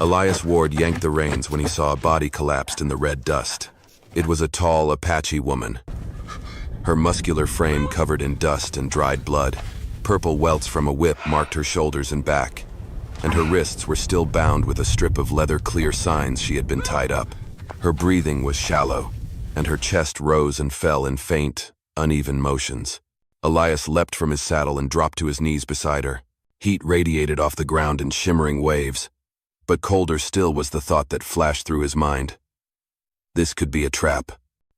Elias Ward yanked the reins when he saw a body collapsed in the red dust. It was a tall Apache woman, her muscular frame covered in dust and dried blood. Purple welts from a whip marked her shoulders and back, and her wrists were still bound with a strip of leather clear signs she had been tied up. Her breathing was shallow, and her chest rose and fell in faint, uneven motions. Elias leapt from his saddle and dropped to his knees beside her. Heat radiated off the ground in shimmering waves, but colder still was the thought that flashed through his mind. This could be a trap.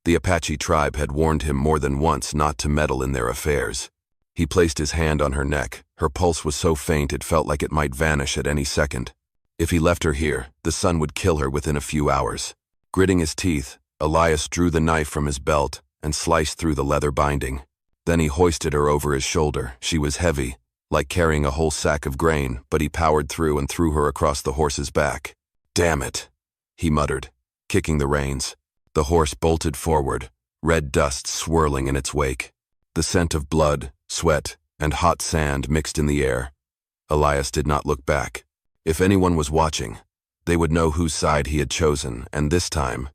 The Apache tribe had warned him more than once not to meddle in their affairs. He placed his hand on her neck. Her pulse was so faint it felt like it might vanish at any second. If he left her here, the sun would kill her within a few hours. Gritting his teeth, Elias drew the knife from his belt and sliced through the leather binding. Then he hoisted her over his shoulder. She was heavy, like carrying a whole sack of grain, but he powered through and threw her across the horse's back. "Damn it," he muttered, kicking the reins. The horse bolted forward, red dust swirling in its wake. The scent of blood, sweat, and hot sand mixed in the air. Elias did not look back. If anyone was watching, they would know whose side he had chosen, and this time,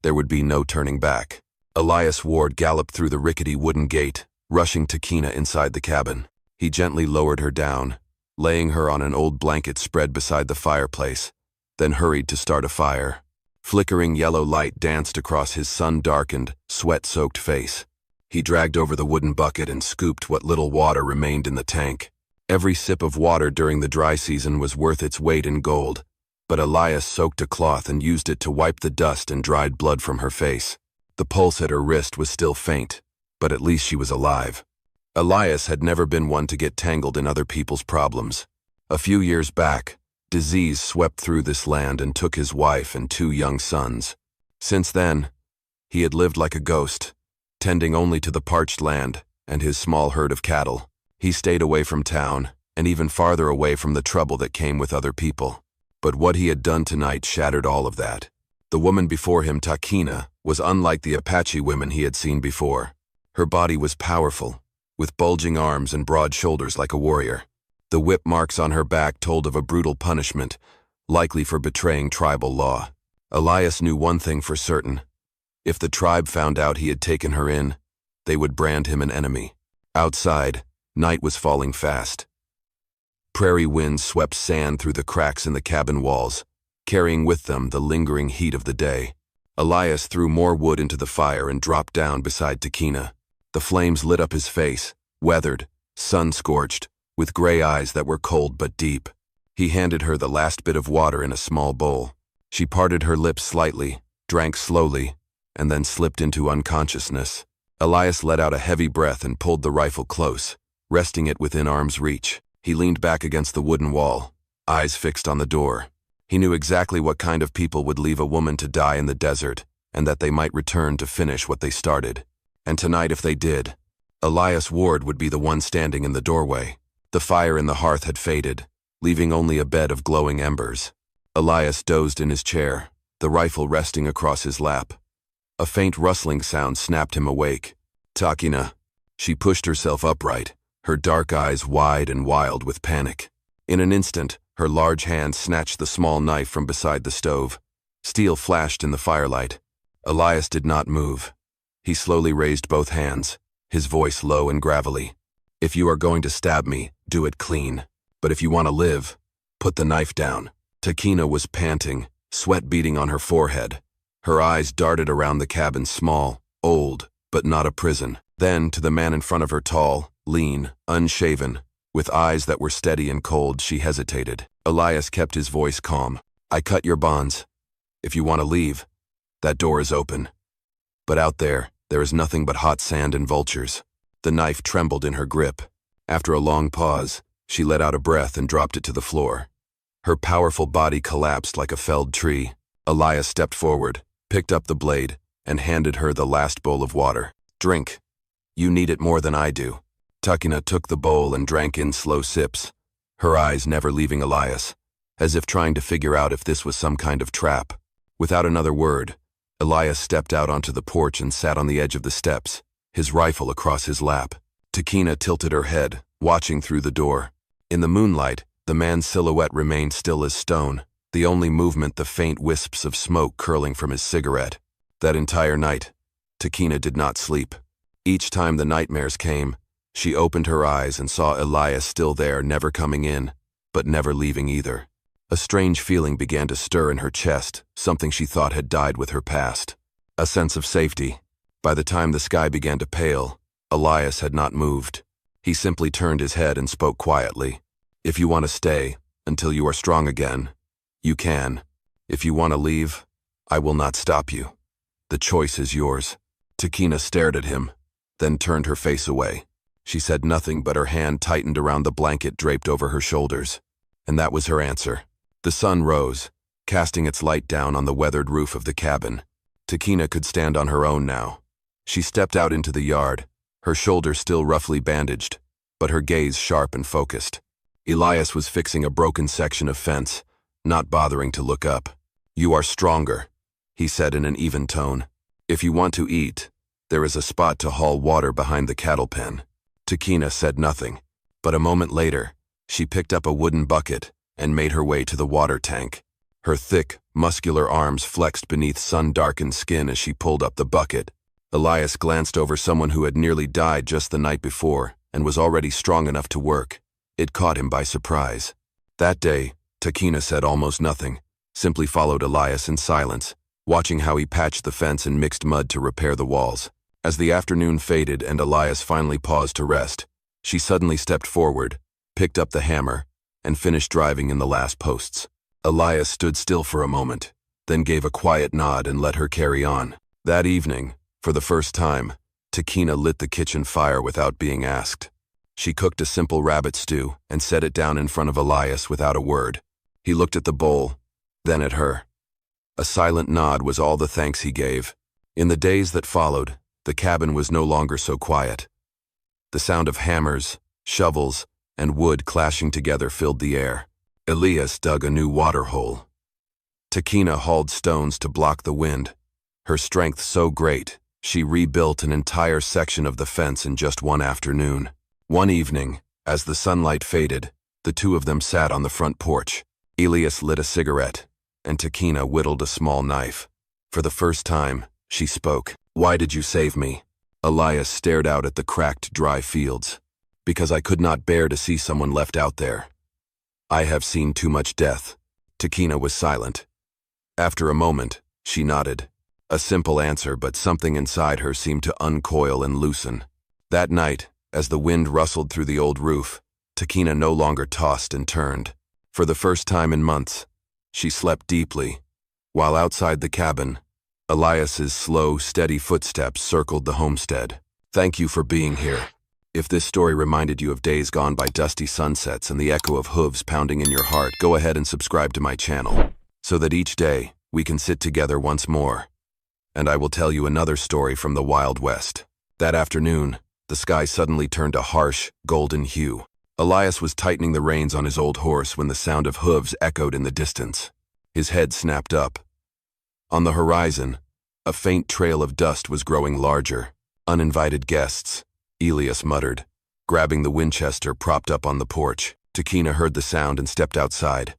there would be no turning back. Elias Ward galloped through the rickety wooden gate, rushing Takina inside the cabin. He gently lowered her down, laying her on an old blanket spread beside the fireplace, then hurried to start a fire. Flickering yellow light danced across his sun-darkened, sweat-soaked face. He dragged over the wooden bucket and scooped what little water remained in the tank. Every sip of water during the dry season was worth its weight in gold, but Elias soaked a cloth and used it to wipe the dust and dried blood from her face. The pulse at her wrist was still faint, but at least she was alive. Elias had never been one to get tangled in other people's problems. A few years back, disease swept through this land and took his wife and 2 young sons. Since then, he had lived like a ghost, tending only to the parched land and his small herd of cattle. He stayed away from town, and even farther away from the trouble that came with other people. But what he had done tonight shattered all of that. The woman before him, Takina, was unlike the Apache women he had seen before. Her body was powerful, with bulging arms and broad shoulders like a warrior. The whip marks on her back told of a brutal punishment, likely for betraying tribal law. Elias knew one thing for certain. If the tribe found out he had taken her in, they would brand him an enemy. Outside, night was falling fast. Prairie winds swept sand through the cracks in the cabin walls, carrying with them the lingering heat of the day. Elias threw more wood into the fire and dropped down beside Takina. The flames lit up his face, weathered, sun-scorched, with gray eyes that were cold but deep. He handed her the last bit of water in a small bowl. She parted her lips slightly, drank slowly, and then slipped into unconsciousness. Elias let out a heavy breath and pulled the rifle close, resting it within arm's reach. He leaned back against the wooden wall, eyes fixed on the door. He knew exactly what kind of people would leave a woman to die in the desert, and that they might return to finish what they started. And tonight, if they did, Elias Ward would be the one standing in the doorway. The fire in the hearth had faded, leaving only a bed of glowing embers. Elias dozed in his chair, the rifle resting across his lap. A faint rustling sound snapped him awake. "Takina." She pushed herself upright, her dark eyes wide and wild with panic. In an instant, her large hand snatched the small knife from beside the stove. Steel flashed in the firelight. Elias did not move. He slowly raised both hands, his voice low and gravelly. "If you are going to stab me, do it clean. But if you want to live, put the knife down." Takina was panting, sweat beading on her forehead. Her eyes darted around the cabin, small, old, but not a prison. Then, to the man in front of her, tall, lean, unshaven, with eyes that were steady and cold, she hesitated. Elias kept his voice calm. "I cut your bonds. If you want to leave, that door is open. But out there is nothing but hot sand and vultures." The knife trembled in her grip. After a long pause, she let out a breath and dropped it to the floor. Her powerful body collapsed like a felled tree. Elias stepped forward, picked up the blade, and handed her the last bowl of water. "Drink. You need it more than I do." Takina took the bowl and drank in slow sips, her eyes never leaving Elias, as if trying to figure out if this was some kind of trap. Without another word, Elias stepped out onto the porch and sat on the edge of the steps, his rifle across his lap. Takina tilted her head, watching through the door. In the moonlight, the man's silhouette remained still as stone, the only movement the faint wisps of smoke curling from his cigarette. That entire night, Takina did not sleep. Each time the nightmares came, she opened her eyes and saw Elias still there, never coming in, but never leaving either. A strange feeling began to stir in her chest, something she thought had died with her past. A sense of safety. By the time the sky began to pale, Elias had not moved. He simply turned his head and spoke quietly. "If you want to stay, until you are strong again, you can. If you want to leave, I will not stop you. The choice is yours." Takina stared at him, then turned her face away. She said nothing, but her hand tightened around the blanket draped over her shoulders. And that was her answer. The sun rose, casting its light down on the weathered roof of the cabin. Takina could stand on her own now. She stepped out into the yard, her shoulder still roughly bandaged, but her gaze sharp and focused. Elias was fixing a broken section of fence, not bothering to look up. "You are stronger," he said in an even tone. "If you want to eat, there is a spot to haul water behind the cattle pen." Takina said nothing, but a moment later, she picked up a wooden bucket and made her way to the water tank. Her thick, muscular arms flexed beneath sun-darkened skin as she pulled up the bucket. Elias glanced over someone who had nearly died just the night before and was already strong enough to work. It caught him by surprise. That day, Takina said almost nothing, simply followed Elias in silence, watching how he patched the fence and mixed mud to repair the walls. As the afternoon faded and Elias finally paused to rest, she suddenly stepped forward, picked up the hammer, and finished driving in the last posts. Elias stood still for a moment, then gave a quiet nod and let her carry on. That evening, for the first time, Takina lit the kitchen fire without being asked. She cooked a simple rabbit stew and set it down in front of Elias without a word. He looked at the bowl, then at her. A silent nod was all the thanks he gave. In the days that followed, the cabin was no longer so quiet. The sound of hammers, shovels, and wood clashing together filled the air. Elias dug a new water hole. Takina hauled stones to block the wind. Her strength so great, she rebuilt an entire section of the fence in just one afternoon. One evening, as the sunlight faded, the two of them sat on the front porch. Elias lit a cigarette, and Takina whittled a small knife. For the first time, she spoke. "Why did you save me?" Elias stared out at the cracked, dry fields. "Because I could not bear to see someone left out there. I have seen too much death." Takina was silent. After a moment, she nodded. A simple answer, but something inside her seemed to uncoil and loosen. That night, as the wind rustled through the old roof, Takina no longer tossed and turned. For the first time in months, she slept deeply, while outside the cabin, Elias's slow, steady footsteps circled the homestead. Thank you for being here. If this story reminded you of days gone by dusty sunsets and the echo of hooves pounding in your heart, go ahead and subscribe to my channel, so that each day we can sit together once more, and I will tell you another story from the Wild West. That afternoon, the sky suddenly turned a harsh, golden hue. Elias was tightening the reins on his old horse when the sound of hooves echoed in the distance. His head snapped up. On the horizon, a faint trail of dust was growing larger. "Uninvited guests," Elias muttered, grabbing the Winchester propped up on the porch. Takina heard the sound and stepped outside.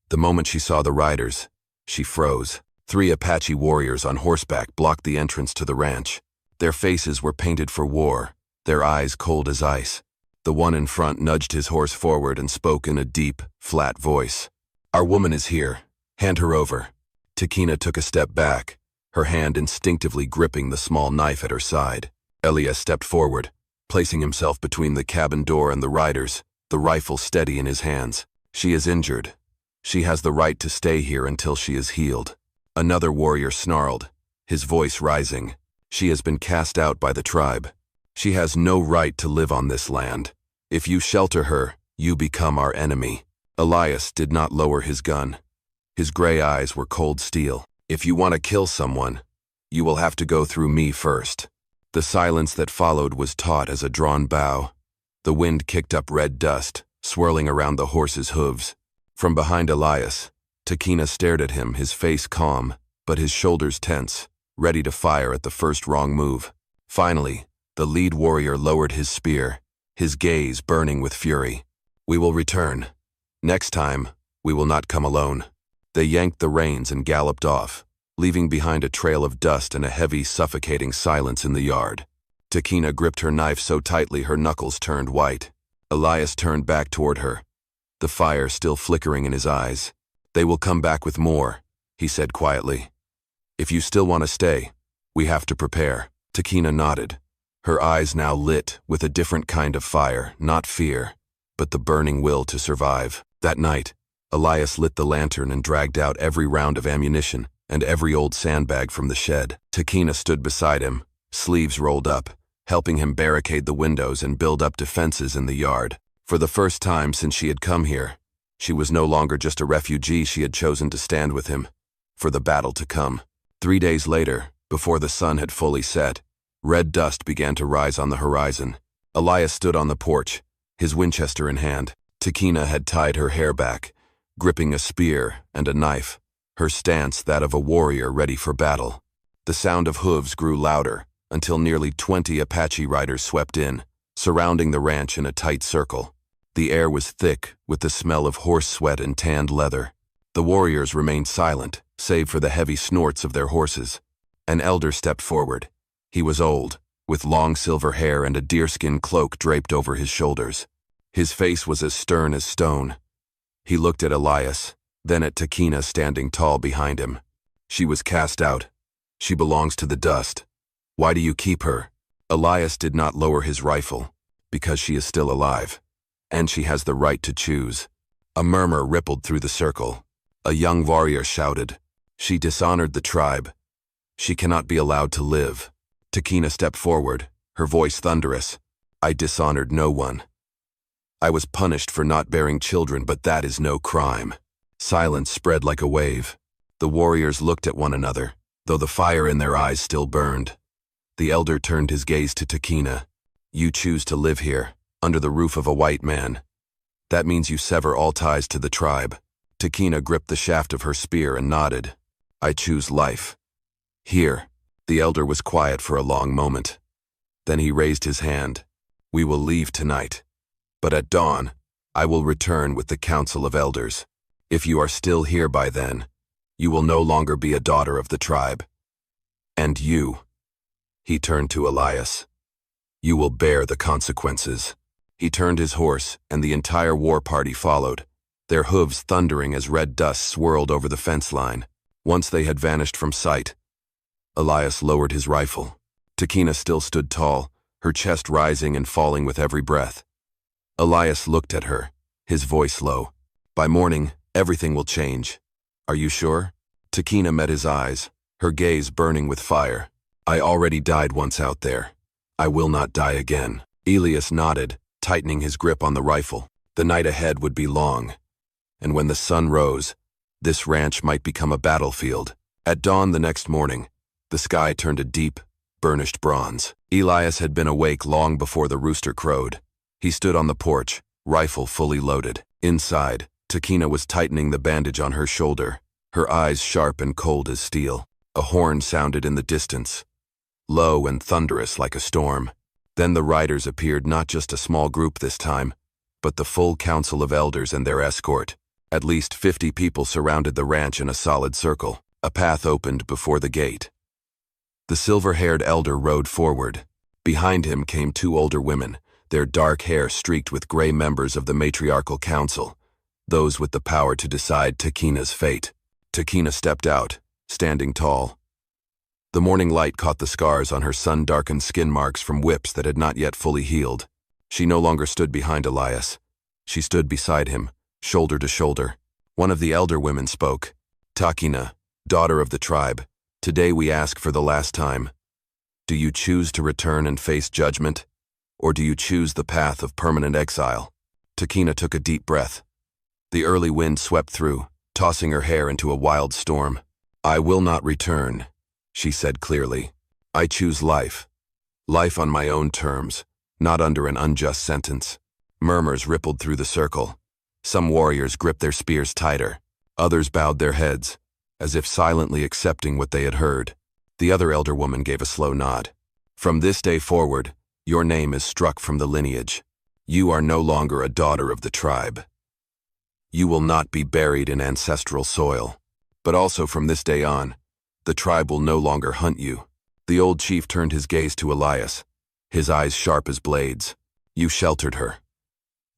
The moment she saw the riders, she froze. 3 Apache warriors on horseback blocked the entrance to the ranch. Their faces were painted for war, their eyes cold as ice. The one in front nudged his horse forward and spoke in a deep, flat voice. "Our woman is here. Hand her over." Takina took a step back, her hand instinctively gripping the small knife at her side. Elias stepped forward, placing himself between the cabin door and the riders, the rifle steady in his hands. "She is injured. She has the right to stay here until she is healed." Another warrior snarled, his voice rising. "She has been cast out by the tribe. She has no right to live on this land. If you shelter her, you become our enemy." Elias did not lower his gun. His gray eyes were cold steel. "If you want to kill someone, you will have to go through me first." The silence that followed was taut as a drawn bow. The wind kicked up red dust, swirling around the horse's hooves. From behind Elias, Takina stared at him, his face calm, but his shoulders tense, ready to fire at the first wrong move. Finally, the lead warrior lowered his spear, his gaze burning with fury. "We will return. Next time, we will not come alone." They yanked the reins and galloped off, leaving behind a trail of dust and a heavy, suffocating silence in the yard. Takina gripped her knife so tightly her knuckles turned white. Elias turned back toward her, the fire still flickering in his eyes. "They will come back with more," he said quietly. "If you still want to stay, we have to prepare." Takina nodded, her eyes now lit with a different kind of fire, not fear, but the burning will to survive. That night, Elias lit the lantern and dragged out every round of ammunition and every old sandbag from the shed. Takina stood beside him, sleeves rolled up, helping him barricade the windows and build up defenses in the yard. For the first time since she had come here, she was no longer just a refugee. She had chosen to stand with him for the battle to come. 3 days later, before the sun had fully set, red dust began to rise on the horizon. Elias stood on the porch, his Winchester in hand. Takina had tied her hair back, gripping a spear and a knife, her stance that of a warrior ready for battle. The sound of hooves grew louder until nearly 20 Apache riders swept in, surrounding the ranch in a tight circle. The air was thick with the smell of horse sweat and tanned leather. The warriors remained silent, save for the heavy snorts of their horses. An elder stepped forward. He was old, with long silver hair and a deerskin cloak draped over his shoulders. His face was as stern as stone. He looked at Elias, then at Takina standing tall behind him. "She was cast out. She belongs to the dust. Why do you keep her?" Elias did not lower his rifle, because she is still alive, and she has the right to choose. A murmur rippled through the circle. A young warrior shouted, "She dishonored the tribe. She cannot be allowed to live." Takina stepped forward, her voice thunderous. "I dishonored no one. I was punished for not bearing children, but that is no crime." Silence spread like a wave. The warriors looked at one another, though the fire in their eyes still burned. The elder turned his gaze to Takina. "You choose to live here, under the roof of a white man. That means you sever all ties to the tribe." Takina gripped the shaft of her spear and nodded. "I choose life. Here." The elder was quiet for a long moment. Then he raised his hand. "We will leave tonight. But at dawn, I will return with the council of elders. If you are still here by then, you will no longer be a daughter of the tribe. And you," he turned to Elias, "you will bear the consequences." He turned his horse, and the entire war party followed, their hooves thundering as red dust swirled over the fence line. Once they had vanished from sight, Elias lowered his rifle. Takina still stood tall, her chest rising and falling with every breath. Elias looked at her, his voice low. "By morning, everything will change. Are you sure?" Takina met his eyes, her gaze burning with fire. "I already died once out there. I will not die again." Elias nodded, tightening his grip on the rifle. The night ahead would be long, and when the sun rose, this ranch might become a battlefield. At dawn the next morning, the sky turned a deep, burnished bronze. Elias had been awake long before the rooster crowed. He stood on the porch, rifle fully loaded. Inside, Takina was tightening the bandage on her shoulder, her eyes sharp and cold as steel. A horn sounded in the distance, low and thunderous like a storm. Then the riders appeared, not just a small group this time, but the full council of elders and their escort. At least 50 people surrounded the ranch in a solid circle. A path opened before the gate. The silver-haired elder rode forward. Behind him came 2 older women, their dark hair streaked with gray, members of the matriarchal council, those with the power to decide Takina's fate. Takina stepped out, standing tall. The morning light caught the scars on her sun-darkened skin marks from whips that had not yet fully healed. She no longer stood behind Elias. She stood beside him, shoulder to shoulder. One of the elder women spoke. "Takina, daughter of the tribe, today we ask for the last time. Do you choose to return and face judgment, or do you choose the path of permanent exile?" Takina took a deep breath. The early wind swept through, tossing her hair into a wild storm. "I will not return," she said clearly. "I choose life. Life on my own terms, not under an unjust sentence." Murmurs rippled through the circle. Some warriors gripped their spears tighter. Others bowed their heads, as if silently accepting what they had heard. The other elder woman gave a slow nod. "From this day forward, your name is struck from the lineage. You are no longer a daughter of the tribe. You will not be buried in ancestral soil. But also from this day on, the tribe will no longer hunt you." The old chief turned his gaze to Elias, his eyes sharp as blades. "You sheltered her.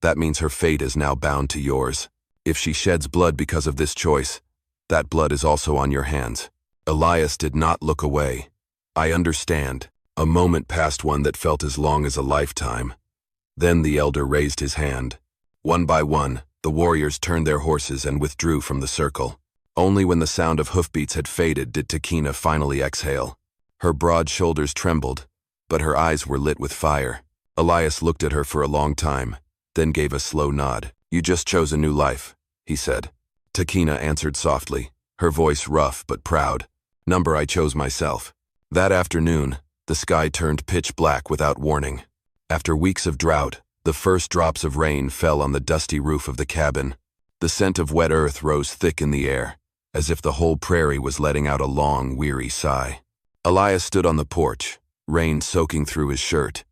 That means her fate is now bound to yours. If she sheds blood because of this choice, that blood is also on your hands." Elias did not look away. "I understand." A moment passed, one that felt as long as a lifetime. Then the elder raised his hand. One by one, the warriors turned their horses and withdrew from the circle. Only when the sound of hoofbeats had faded did Takina finally exhale. Her broad shoulders trembled, but her eyes were lit with fire. Elias looked at her for a long time, then gave a slow nod. "You just chose a new life," he said. Takina answered softly, her voice rough but proud. "Number I chose myself." That afternoon, the sky turned pitch black without warning. After weeks of drought, the first drops of rain fell on the dusty roof of the cabin. The scent of wet earth rose thick in the air, as if the whole prairie was letting out a long, weary sigh. Elias stood on the porch, rain soaking through his shirt.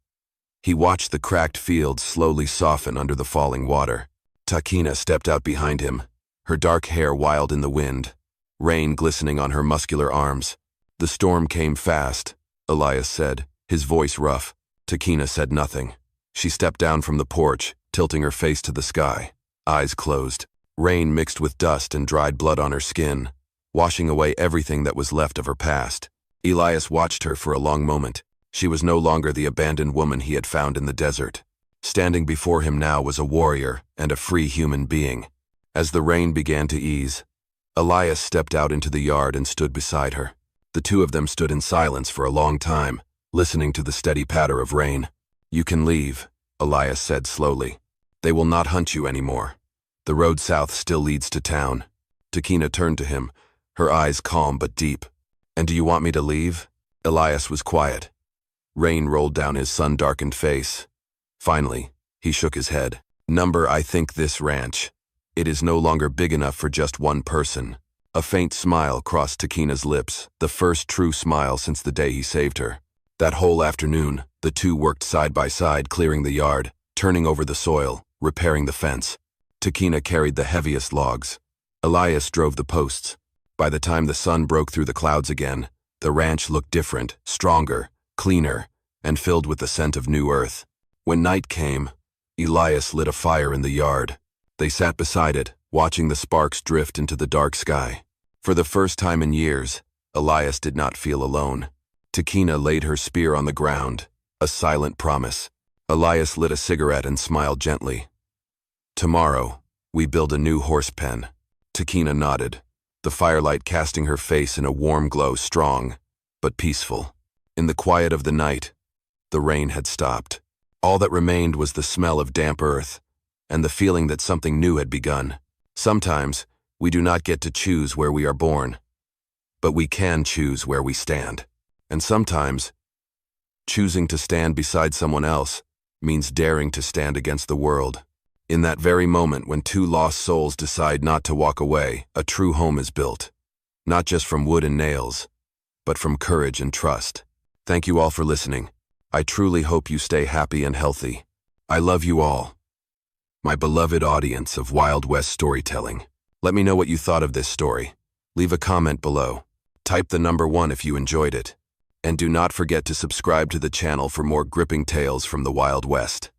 He watched the cracked fields slowly soften under the falling water. Takina stepped out behind him, her dark hair wild in the wind, rain glistening on her muscular arms. "The storm came fast," Elias said, his voice rough. Takina said nothing. She stepped down from the porch, tilting her face to the sky, eyes closed. Rain mixed with dust and dried blood on her skin, washing away everything that was left of her past. Elias watched her for a long moment. She was no longer the abandoned woman he had found in the desert. Standing before him now was a warrior and a free human being. As the rain began to ease, Elias stepped out into the yard and stood beside her. The two of them stood in silence for a long time, listening to the steady patter of rain. "You can leave," Elias said slowly. "They will not hunt you anymore. The road south still leads to town." Takina turned to him, her eyes calm but deep. "And do you want me to leave?" Elias was quiet. Rain rolled down his sun-darkened face. Finally, he shook his head. "Number, I think this ranch. It is no longer big enough for just one person." A faint smile crossed Takina's lips, the first true smile since the day he saved her. That whole afternoon, the two worked side by side, clearing the yard, turning over the soil, repairing the fence. Takina carried the heaviest logs. Elias drove the posts. By the time the sun broke through the clouds again, the ranch looked different, stronger, cleaner, and filled with the scent of new earth. When night came, Elias lit a fire in the yard. They sat beside it, watching the sparks drift into the dark sky. For the first time in years, Elias did not feel alone. Takina laid her spear on the ground, a silent promise. Elias lit a cigarette and smiled gently. "Tomorrow, we build a new horse pen." Takina nodded, the firelight casting her face in a warm glow, strong but peaceful. In the quiet of the night, the rain had stopped. All that remained was the smell of damp earth, and the feeling that something new had begun. Sometimes, we do not get to choose where we are born, but we can choose where we stand. And sometimes, choosing to stand beside someone else means daring to stand against the world. In that very moment when two lost souls decide not to walk away, a true home is built. Not just from wood and nails, but from courage and trust. Thank you all for listening. I truly hope you stay happy and healthy. I love you all. My beloved audience of Wild West storytelling. Let me know what you thought of this story. Leave a comment below. Type the number 1 if you enjoyed it. And do not forget to subscribe to the channel for more gripping tales from the Wild West.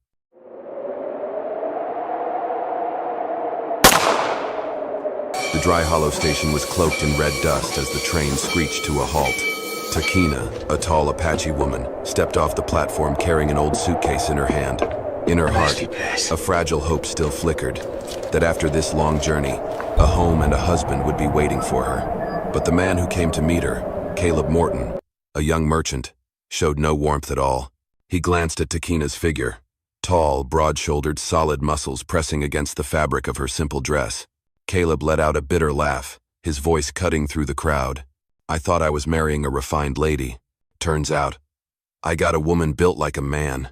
The Dry Hollow station was cloaked in red dust as the train screeched to a halt. Takina, a tall Apache woman, stepped off the platform carrying an old suitcase in her hand. In her heart, a fragile hope still flickered, that after this long journey, a home and a husband would be waiting for her. But the man who came to meet her, Caleb Morton, a young merchant, showed no warmth at all. He glanced at Takina's figure, tall, broad-shouldered, solid muscles pressing against the fabric of her simple dress. Caleb let out a bitter laugh, his voice cutting through the crowd. "I thought I was marrying a refined lady. Turns out, I got a woman built like a man.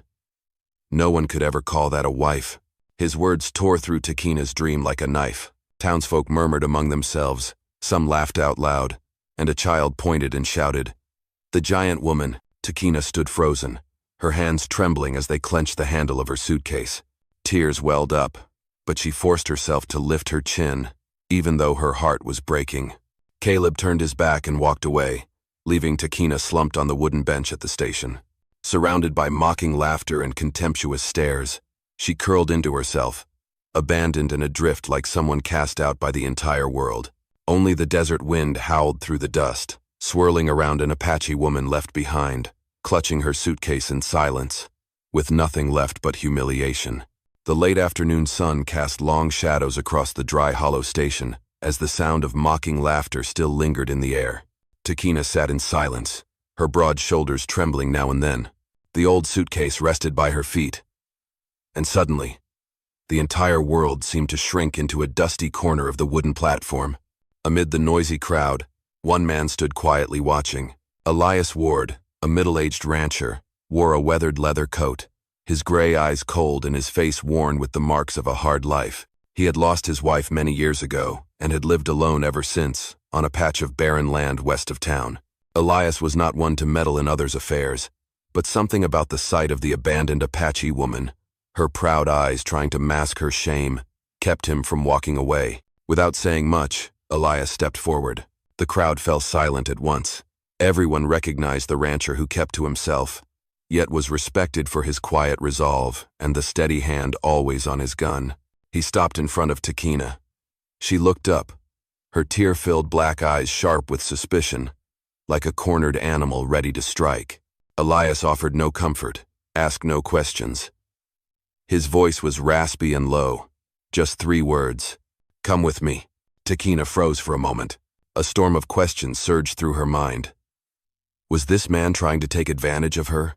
No one could ever call that a wife." His words tore through Takina's dream like a knife. Townsfolk murmured among themselves, some laughed out loud, and a child pointed and shouted. The giant woman, Takina, stood frozen, her hands trembling as they clenched the handle of her suitcase. Tears welled up, but she forced herself to lift her chin, even though her heart was breaking. Caleb turned his back and walked away, leaving Takina slumped on the wooden bench at the station. Surrounded by mocking laughter and contemptuous stares, she curled into herself, abandoned and adrift like someone cast out by the entire world. Only the desert wind howled through the dust, swirling around an Apache woman left behind, clutching her suitcase in silence, with nothing left but humiliation. The late afternoon sun cast long shadows across the dry, hollow station as the sound of mocking laughter still lingered in the air. Takina sat in silence, her broad shoulders trembling now and then. The old suitcase rested by her feet. And suddenly, the entire world seemed to shrink into a dusty corner of the wooden platform. Amid the noisy crowd, one man stood quietly watching. Elias Ward, a middle-aged rancher, wore a weathered leather coat, his gray eyes cold and his face worn with the marks of a hard life. He had lost his wife many years ago and had lived alone ever since, on a patch of barren land west of town. Elias was not one to meddle in others' affairs, but something about the sight of the abandoned Apache woman, her proud eyes trying to mask her shame, kept him from walking away. Without saying much, Elias stepped forward. The crowd fell silent at once. Everyone recognized the rancher who kept to himself, yet was respected for his quiet resolve and the steady hand always on his gun. He stopped in front of Takina. She looked up, her tear-filled black eyes sharp with suspicion, like a cornered animal ready to strike. Elias offered no comfort, asked no questions. His voice was raspy and low, just 3 words. "Come with me." Takina froze for a moment. A storm of questions surged through her mind. Was this man trying to take advantage of her?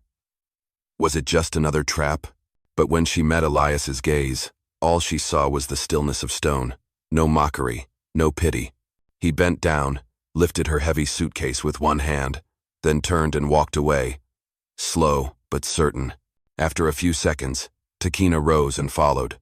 Was it just another trap? But when she met Elias's gaze, all she saw was the stillness of stone. No mockery, no pity. He bent down, lifted her heavy suitcase with one hand, then turned and walked away, slow but certain. After a few seconds, Takina rose and followed.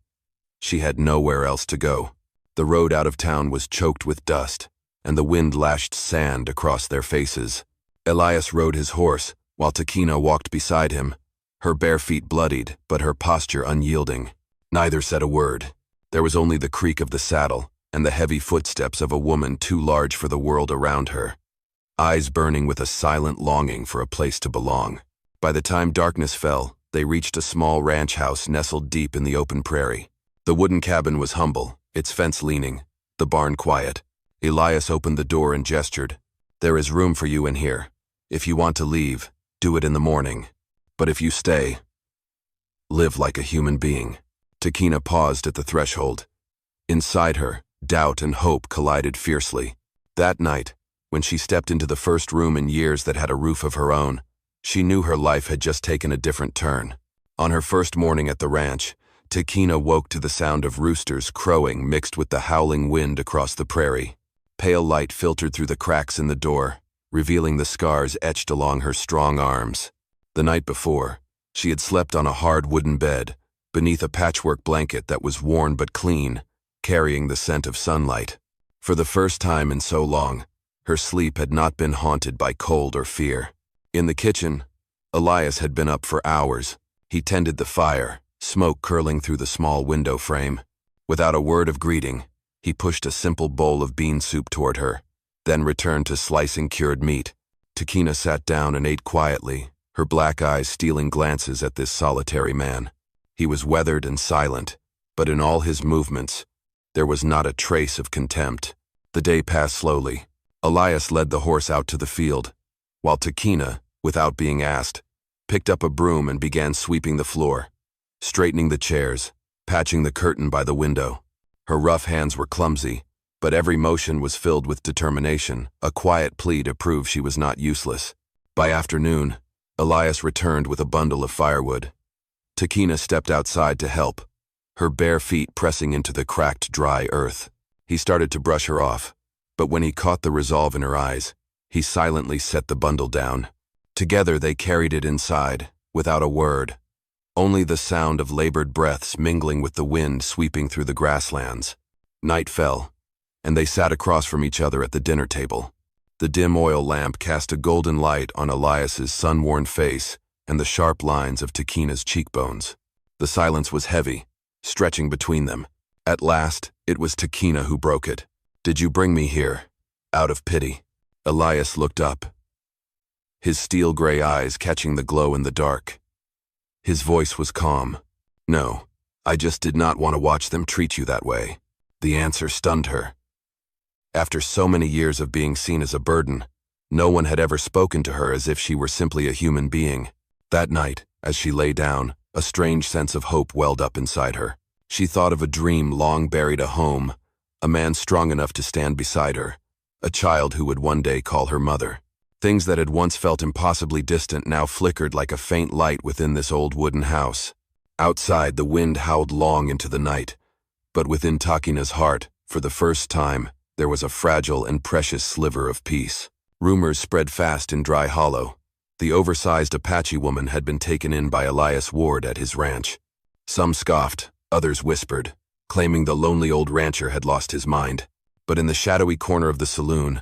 She had nowhere else to go. The road out of town was choked with dust, and the wind lashed sand across their faces. Elias rode his horse, while Takina walked beside him, her bare feet bloodied, but her posture unyielding. Neither said a word. There was only the creak of the saddle and the heavy footsteps of a woman too large for the world around her, eyes burning with a silent longing for a place to belong. By the time darkness fell, they reached a small ranch house nestled deep in the open prairie. The wooden cabin was humble, its fence leaning, the barn quiet. Elias opened the door and gestured. "There is room for you in here. If you want to leave, do it in the morning. But if you stay, live like a human being." Takina paused at the threshold. Inside her, doubt and hope collided fiercely. That night, when she stepped into the first room in years that had a roof of her own, she knew her life had just taken a different turn. On her first morning at the ranch, Takina woke to the sound of roosters crowing mixed with the howling wind across the prairie. Pale light filtered through the cracks in the door, revealing the scars etched along her strong arms. The night before, she had slept on a hard wooden bed, beneath a patchwork blanket that was worn but clean, carrying the scent of sunlight. For the first time in so long, her sleep had not been haunted by cold or fear. In the kitchen, Elias had been up for hours. He tended the fire, smoke curling through the small window frame. Without a word of greeting, he pushed a simple bowl of bean soup toward her, then returned to slicing cured meat. Takina sat down and ate quietly, her black eyes stealing glances at this solitary man. He was weathered and silent, but in all his movements, there was not a trace of contempt. The day passed slowly. Elias led the horse out to the field, while Takina, without being asked, picked up a broom and began sweeping the floor, straightening the chairs, patching the curtain by the window. Her rough hands were clumsy, but every motion was filled with determination, a quiet plea to prove she was not useless. By afternoon, Elias returned with a bundle of firewood. Takina stepped outside to help, her bare feet pressing into the cracked, dry earth. He started to brush her off, but when he caught the resolve in her eyes, he silently set the bundle down. Together they carried it inside, without a word, only the sound of labored breaths mingling with the wind sweeping through the grasslands. Night fell, and they sat across from each other at the dinner table. The dim oil lamp cast a golden light on Elias's sun-worn face and the sharp lines of Takina's cheekbones. The silence was heavy, stretching between them. At last, it was Takina who broke it. "Did you bring me here?" Out of pity, Elias looked up, his steel-gray eyes catching the glow in the dark. His voice was calm. "No, I just did not want to watch them treat you that way." The answer stunned her. After so many years of being seen as a burden, no one had ever spoken to her as if she were simply a human being. That night, as she lay down, a strange sense of hope welled up inside her. She thought of a dream long buried, a home, a man strong enough to stand beside her, a child who would one day call her mother. Things that had once felt impossibly distant now flickered like a faint light within this old wooden house. Outside, the wind howled long into the night, but within Takina's heart, for the first time, there was a fragile and precious sliver of peace. Rumors spread fast in Dry Hollow. The oversized Apache woman had been taken in by Elias Ward at his ranch. Some scoffed, others whispered, claiming the lonely old rancher had lost his mind. But in the shadowy corner of the saloon,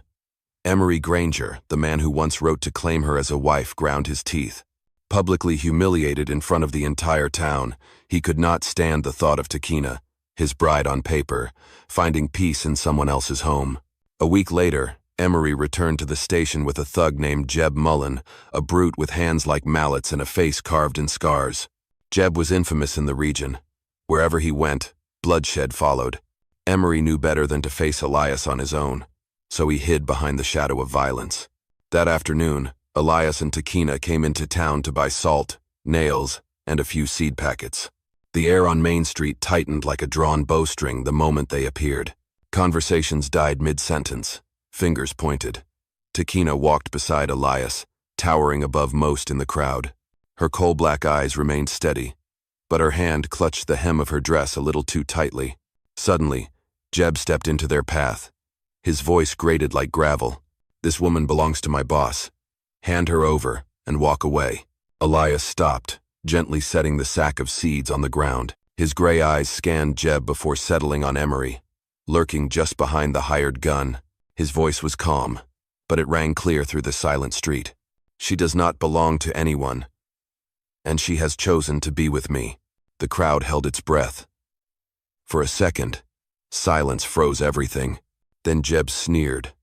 Emery Granger, the man who once wrote to claim her as a wife, ground his teeth. Publicly humiliated in front of the entire town, he could not stand the thought of Takina, his bride on paper, finding peace in someone else's home. A week later, Emery returned to the station with a thug named Jeb Mullen, a brute with hands like mallets and a face carved in scars. Jeb was infamous in the region. Wherever he went, bloodshed followed. Emery knew better than to face Elias on his own, so he hid behind the shadow of violence. That afternoon, Elias and Takina came into town to buy salt, nails, and a few seed packets. The air on Main Street tightened like a drawn bowstring the moment they appeared. Conversations died mid-sentence. Fingers pointed. Takina walked beside Elias, towering above most in the crowd. Her coal-black eyes remained steady, but her hand clutched the hem of her dress a little too tightly. Suddenly, Jeb stepped into their path. His voice grated like gravel. "This woman belongs to my boss. Hand her over and walk away." Elias stopped, gently setting the sack of seeds on the ground. His gray eyes scanned Jeb before settling on Emery, lurking just behind the hired gun. His voice was calm, but it rang clear through the silent street. "She does not belong to anyone, and she has chosen to be with me." The crowd held its breath. For a second, silence froze everything. Then Jeb sneered,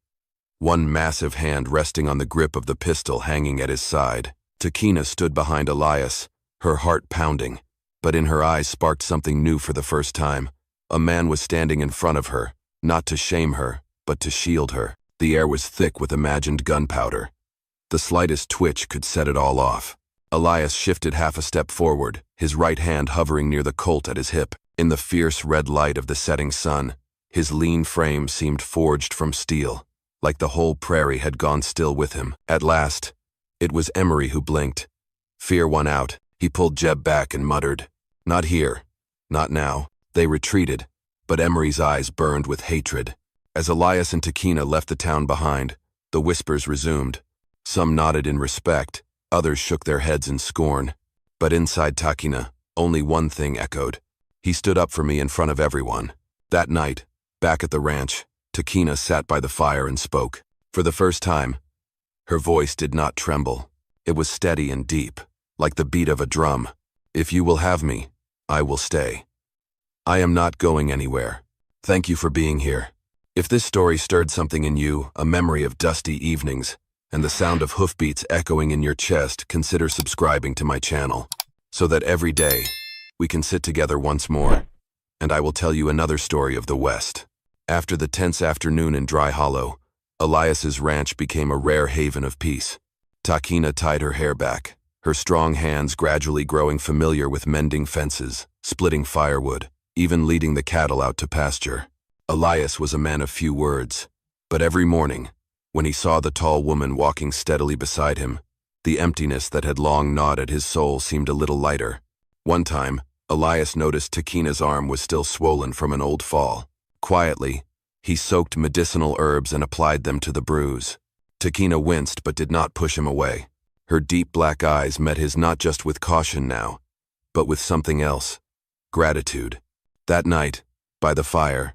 one massive hand resting on the grip of the pistol hanging at his side. Takina stood behind Elias, her heart pounding, but in her eyes sparked something new for the first time. A man was standing in front of her, not to shame her, but to shield her. The air was thick with imagined gunpowder. The slightest twitch could set it all off. Elias shifted half a step forward, his right hand hovering near the Colt at his hip. In the fierce red light of the setting sun, his lean frame seemed forged from steel, like the whole prairie had gone still with him. At last, it was Emery who blinked. Fear won out. He pulled Jeb back and muttered, "Not here. Not now." They retreated, but Emery's eyes burned with hatred. As Elias and Takina left the town behind, the whispers resumed. Some nodded in respect, others shook their heads in scorn. But inside Takina, only one thing echoed. "He stood up for me in front of everyone." That night, back at the ranch, Takina sat by the fire and spoke. For the first time, her voice did not tremble. It was steady and deep, like the beat of a drum. "If you will have me, I will stay. I am not going anywhere. Thank you for being here." If this story stirred something in you, a memory of dusty evenings, and the sound of hoofbeats echoing in your chest, consider subscribing to my channel, so that every day we can sit together once more, and I will tell you another story of the West. After the tense afternoon in Dry Hollow, Elias's ranch became a rare haven of peace. Takina tied her hair back, her strong hands gradually growing familiar with mending fences, splitting firewood, even leading the cattle out to pasture. Elias was a man of few words, but every morning, when he saw the tall woman walking steadily beside him, the emptiness that had long gnawed at his soul seemed a little lighter. One time, Elias noticed Takina's arm was still swollen from an old fall. Quietly, he soaked medicinal herbs and applied them to the bruise. Takina winced but did not push him away. Her deep black eyes met his not just with caution now, but with something else, gratitude. That night, by the fire,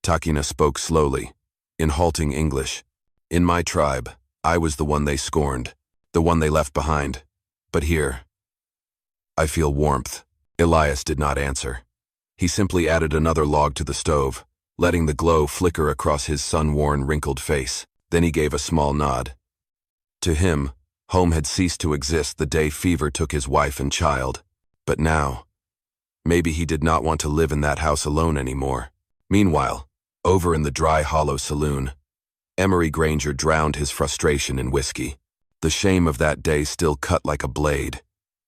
Takina spoke slowly, in halting English. "In my tribe, I was the one they scorned, the one they left behind. But here, I feel warmth." Elias did not answer. He simply added another log to the stove, letting the glow flicker across his sun-worn, wrinkled face. Then he gave a small nod. To him, home had ceased to exist the day fever took his wife and child. But now, maybe he did not want to live in that house alone anymore. Meanwhile, over in the dry, hollow saloon, Emery Granger drowned his frustration in whiskey. The shame of that day still cut like a blade.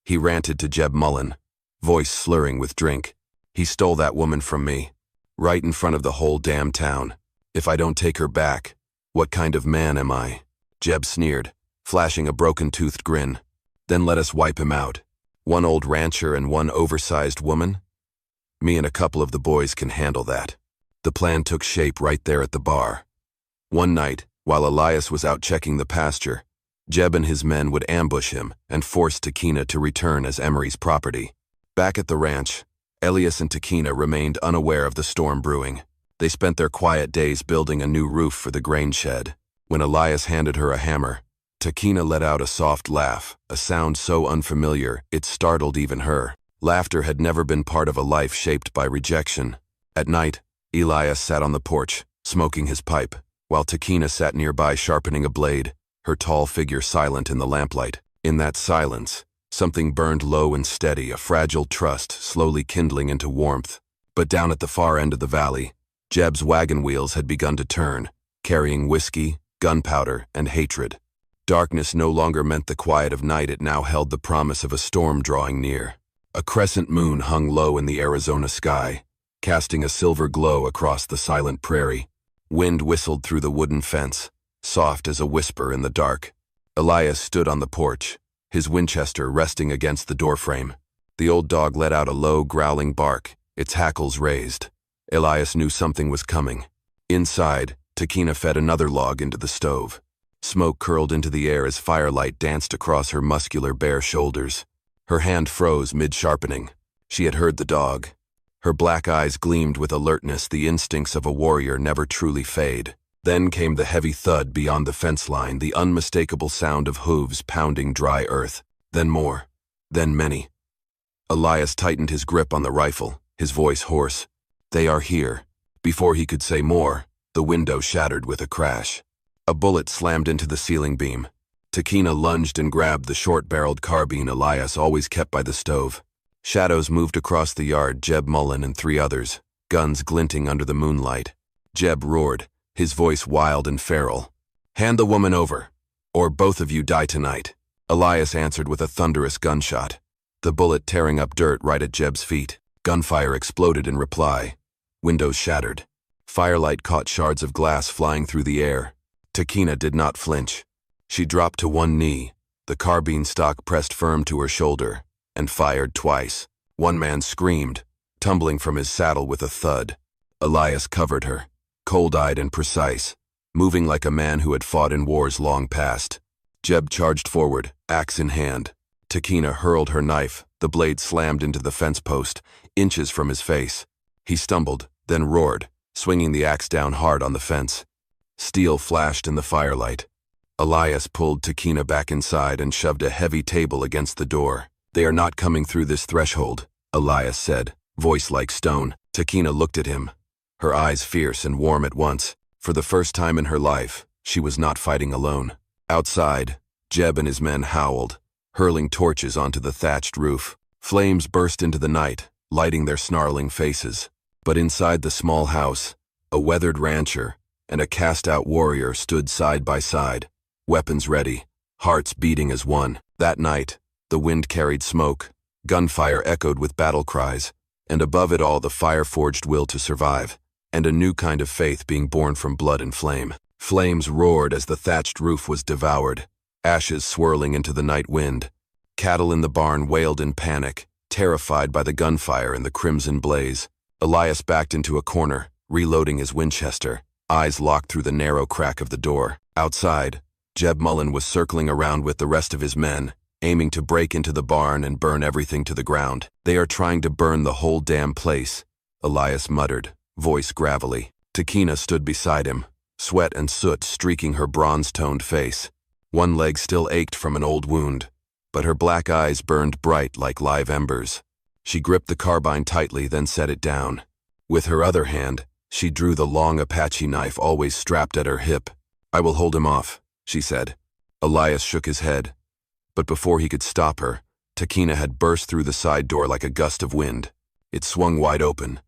He ranted to Jeb Mullen, voice slurring with drink. He stole that woman from me, right in front of the whole damn town. If I don't take her back, what kind of man am I? Jeb sneered, flashing a broken-toothed grin. Then let us wipe him out. One old rancher and one oversized woman? Me and a couple of the boys can handle that. The plan took shape right there at the bar. One night, while Elias was out checking the pasture, Jeb and his men would ambush him and force Takina to return as Emery's property. Back at the ranch, Elias and Takina remained unaware of the storm brewing. They spent their quiet days building a new roof for the grain shed. When Elias handed her a hammer, Takina let out a soft laugh, a sound so unfamiliar it startled even her. Laughter had never been part of a life shaped by rejection. At night, Elias sat on the porch, smoking his pipe, while Takina sat nearby sharpening a blade, her tall figure silent in the lamplight. In that silence, something burned low and steady, a fragile trust slowly kindling into warmth. But down at the far end of the valley, Jeb's wagon wheels had begun to turn, carrying whiskey, gunpowder, and hatred. Darkness no longer meant the quiet of night, it now held the promise of a storm drawing near. A crescent moon hung low in the Arizona sky, casting a silver glow across the silent prairie. Wind whistled through the wooden fence, soft as a whisper in the dark. Elias stood on the porch, his Winchester resting against the doorframe. The old dog let out a low, growling bark, its hackles raised. Elias knew something was coming. Inside, Takina fed another log into the stove. Smoke curled into the air as firelight danced across her muscular bare shoulders. Her hand froze mid-sharpening. She had heard the dog. Her black eyes gleamed with alertness, the instincts of a warrior never truly fade. Then came the heavy thud beyond the fence line, the unmistakable sound of hooves pounding dry earth. Then more. Then many. Elias tightened his grip on the rifle, his voice hoarse. They are here. Before he could say more, the window shattered with a crash. A bullet slammed into the ceiling beam. Takina lunged and grabbed the short-barreled carbine Elias always kept by the stove. Shadows moved across the yard, Jeb Mullen and three others, guns glinting under the moonlight. Jeb roared, his voice wild and feral. Hand the woman over, or both of you die tonight. Elias answered with a thunderous gunshot, the bullet tearing up dirt right at Jeb's feet. Gunfire exploded in reply. Windows shattered. Firelight caught shards of glass flying through the air. Takina did not flinch. She dropped to one knee, the carbine stock pressed firm to her shoulder, and fired twice. One man screamed, tumbling from his saddle with a thud. Elias covered her, cold-eyed and precise, moving like a man who had fought in wars long past. Jeb charged forward, axe in hand. Takina hurled her knife, the blade slammed into the fence post, inches from his face. He stumbled, then roared, swinging the axe down hard on the fence. Steel flashed in the firelight. Elias pulled Takina back inside and shoved a heavy table against the door. They are not coming through this threshold, Elias said, voice like stone. Takina looked at him, her eyes fierce and warm at once. For the first time in her life, she was not fighting alone. Outside, Jeb and his men howled, hurling torches onto the thatched roof. Flames burst into the night, lighting their snarling faces. But inside the small house, a weathered rancher and a cast-out warrior stood side by side, weapons ready, hearts beating as one. That night, the wind carried smoke, gunfire echoed with battle cries, and above it all the fire-forged will to survive, and a new kind of faith being born from blood and flame. Flames roared as the thatched roof was devoured, ashes swirling into the night wind. Cattle in the barn wailed in panic, terrified by the gunfire and the crimson blaze. Elias backed into a corner, reloading his Winchester, eyes locked through the narrow crack of the door. Outside, Jeb Mullen was circling around with the rest of his men, aiming to break into the barn and burn everything to the ground. They are trying to burn the whole damn place, Elias muttered, voice gravelly. Takina stood beside him, sweat and soot streaking her bronze-toned face. One leg still ached from an old wound, but her black eyes burned bright like live embers. She gripped the carbine tightly, then set it down. With her other hand, she drew the long Apache knife always strapped at her hip. I will hold him off, she said. Elias shook his head. But before he could stop her, Takina had burst through the side door like a gust of wind. It swung wide open,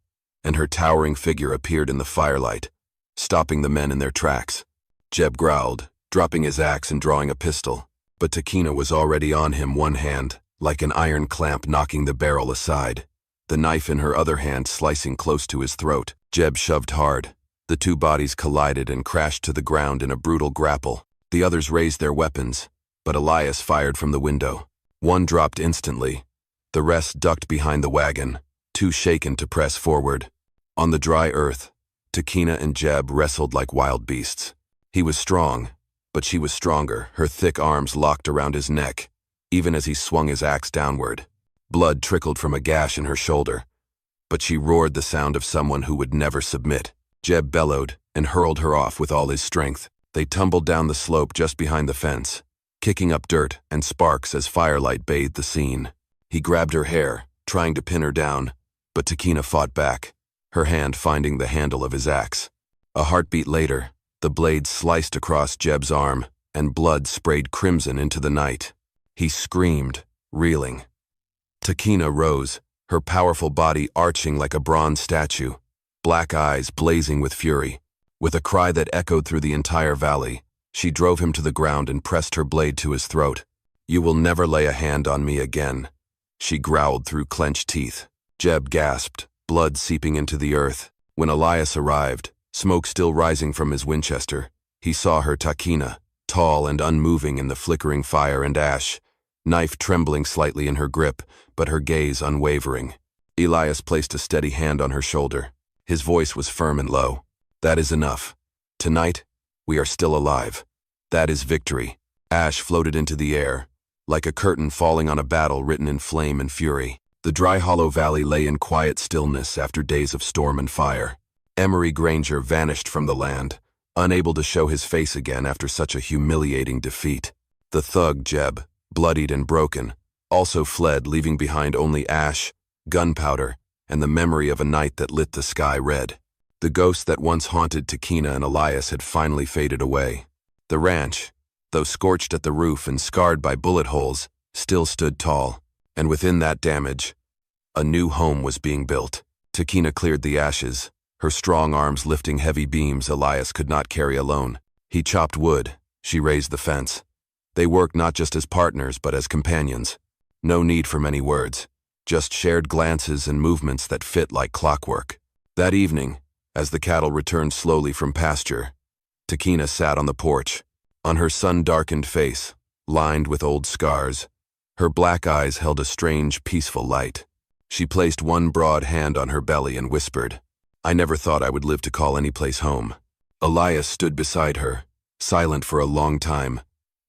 and her towering figure appeared in the firelight, stopping the men in their tracks. Jeb growled, dropping his axe and drawing a pistol, but Takina was already on him, one hand, like an iron clamp, knocking the barrel aside, the knife in her other hand slicing close to his throat. Jeb shoved hard. The two bodies collided and crashed to the ground in a brutal grapple. The others raised their weapons, but Elias fired from the window. One dropped instantly. The rest ducked behind the wagon, too shaken to press forward. On the dry earth, Takina and Jeb wrestled like wild beasts. He was strong, but she was stronger, her thick arms locked around his neck, even as he swung his axe downward. Blood trickled from a gash in her shoulder, but she roared the sound of someone who would never submit. Jeb bellowed and hurled her off with all his strength. They tumbled down the slope just behind the fence, kicking up dirt and sparks as firelight bathed the scene. He grabbed her hair, trying to pin her down, but Takina fought back, her hand finding the handle of his axe. A heartbeat later, the blade sliced across Jeb's arm, and blood sprayed crimson into the night. He screamed, reeling. Takina rose, her powerful body arching like a bronze statue, black eyes blazing with fury. With a cry that echoed through the entire valley, she drove him to the ground and pressed her blade to his throat. "You will never lay a hand on me again," she growled through clenched teeth. Jeb gasped, blood seeping into the earth. When Elias arrived, smoke still rising from his Winchester, he saw her, Takina, tall and unmoving in the flickering fire and ash, knife trembling slightly in her grip, but her gaze unwavering. Elias placed a steady hand on her shoulder. His voice was firm and low. "That is enough. Tonight, we are still alive. That is victory." Ash floated into the air, like a curtain falling on a battle written in flame and fury. The dry hollow valley lay in quiet stillness after days of storm and fire. Emery Granger vanished from the land, unable to show his face again after such a humiliating defeat. The thug, Jeb, bloodied and broken, also fled, leaving behind only ash, gunpowder, and the memory of a night that lit the sky red. The ghost that once haunted Takina and Elias had finally faded away. The ranch, though scorched at the roof and scarred by bullet holes, still stood tall, and within that damage, a new home was being built. Takina cleared the ashes, her strong arms lifting heavy beams Elias could not carry alone. He chopped wood, she raised the fence. They worked not just as partners but as companions. No need for many words, just shared glances and movements that fit like clockwork. That evening, as the cattle returned slowly from pasture, Takina sat on the porch. On her sun-darkened face, lined with old scars, her black eyes held a strange, peaceful light. She placed one broad hand on her belly and whispered, "I never thought I would live to call any place home." Elias stood beside her, silent for a long time,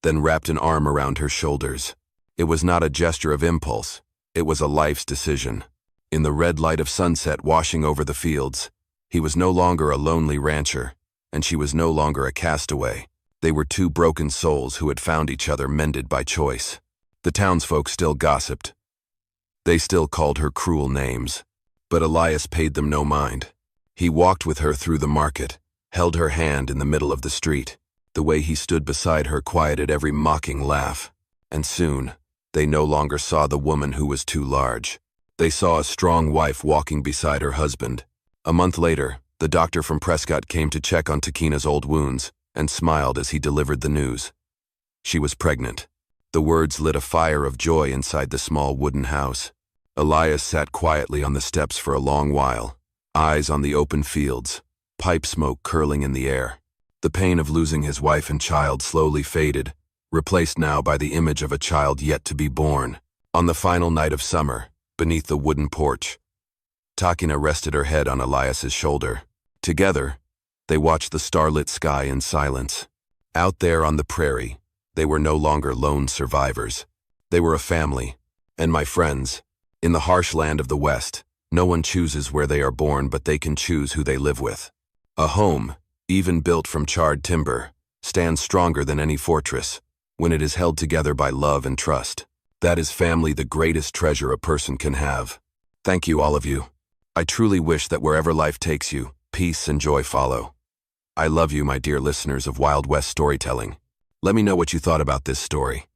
then wrapped an arm around her shoulders. It was not a gesture of impulse, it was a life's decision. In the red light of sunset washing over the fields, he was no longer a lonely rancher, and she was no longer a castaway. They were two broken souls who had found each other, mended by choice. The townsfolk still gossiped. They still called her cruel names, but Elias paid them no mind. He walked with her through the market, held her hand in the middle of the street. The way he stood beside her quieted every mocking laugh, and soon, they no longer saw the woman who was too large. They saw a strong wife walking beside her husband. A month later, the doctor from Prescott came to check on Takina's old wounds and smiled as he delivered the news. She was pregnant. The words lit a fire of joy inside the small wooden house. Elias sat quietly on the steps for a long while, eyes on the open fields, pipe smoke curling in the air. The pain of losing his wife and child slowly faded, replaced now by the image of a child yet to be born. On the final night of summer, beneath the wooden porch, Takina rested her head on Elias's shoulder. Together, they watched the starlit sky in silence. Out there on the prairie, they were no longer lone survivors. They were a family, and my friends, in the harsh land of the West, no one chooses where they are born, but they can choose who they live with. A home, even built from charred timber, stands stronger than any fortress when it is held together by love and trust. That is family, the greatest treasure a person can have. Thank you, all of you. I truly wish that wherever life takes you, peace and joy follow. I love you, my dear listeners of Wild West Storytelling. Let me know what you thought about this story.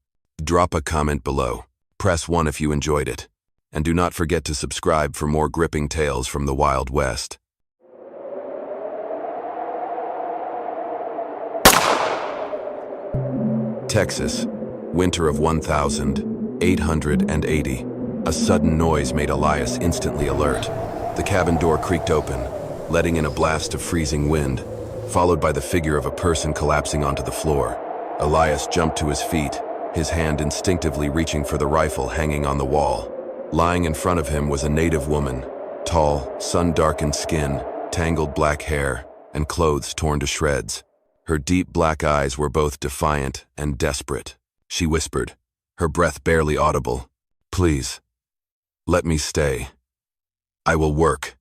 Drop a comment below. Press 1 if you enjoyed it. And do not forget to subscribe for more gripping tales from the Wild West. Texas, winter of 1880. A sudden noise made Elias instantly alert. The cabin door creaked open, letting in a blast of freezing wind, followed by the figure of a person collapsing onto the floor. Elias jumped to his feet, his hand instinctively reaching for the rifle hanging on the wall. Lying in front of him was a native woman, tall, sun-darkened skin, tangled black hair, and clothes torn to shreds. Her deep black eyes were both defiant and desperate. She whispered, her breath barely audible, "Please, let me stay. I will work.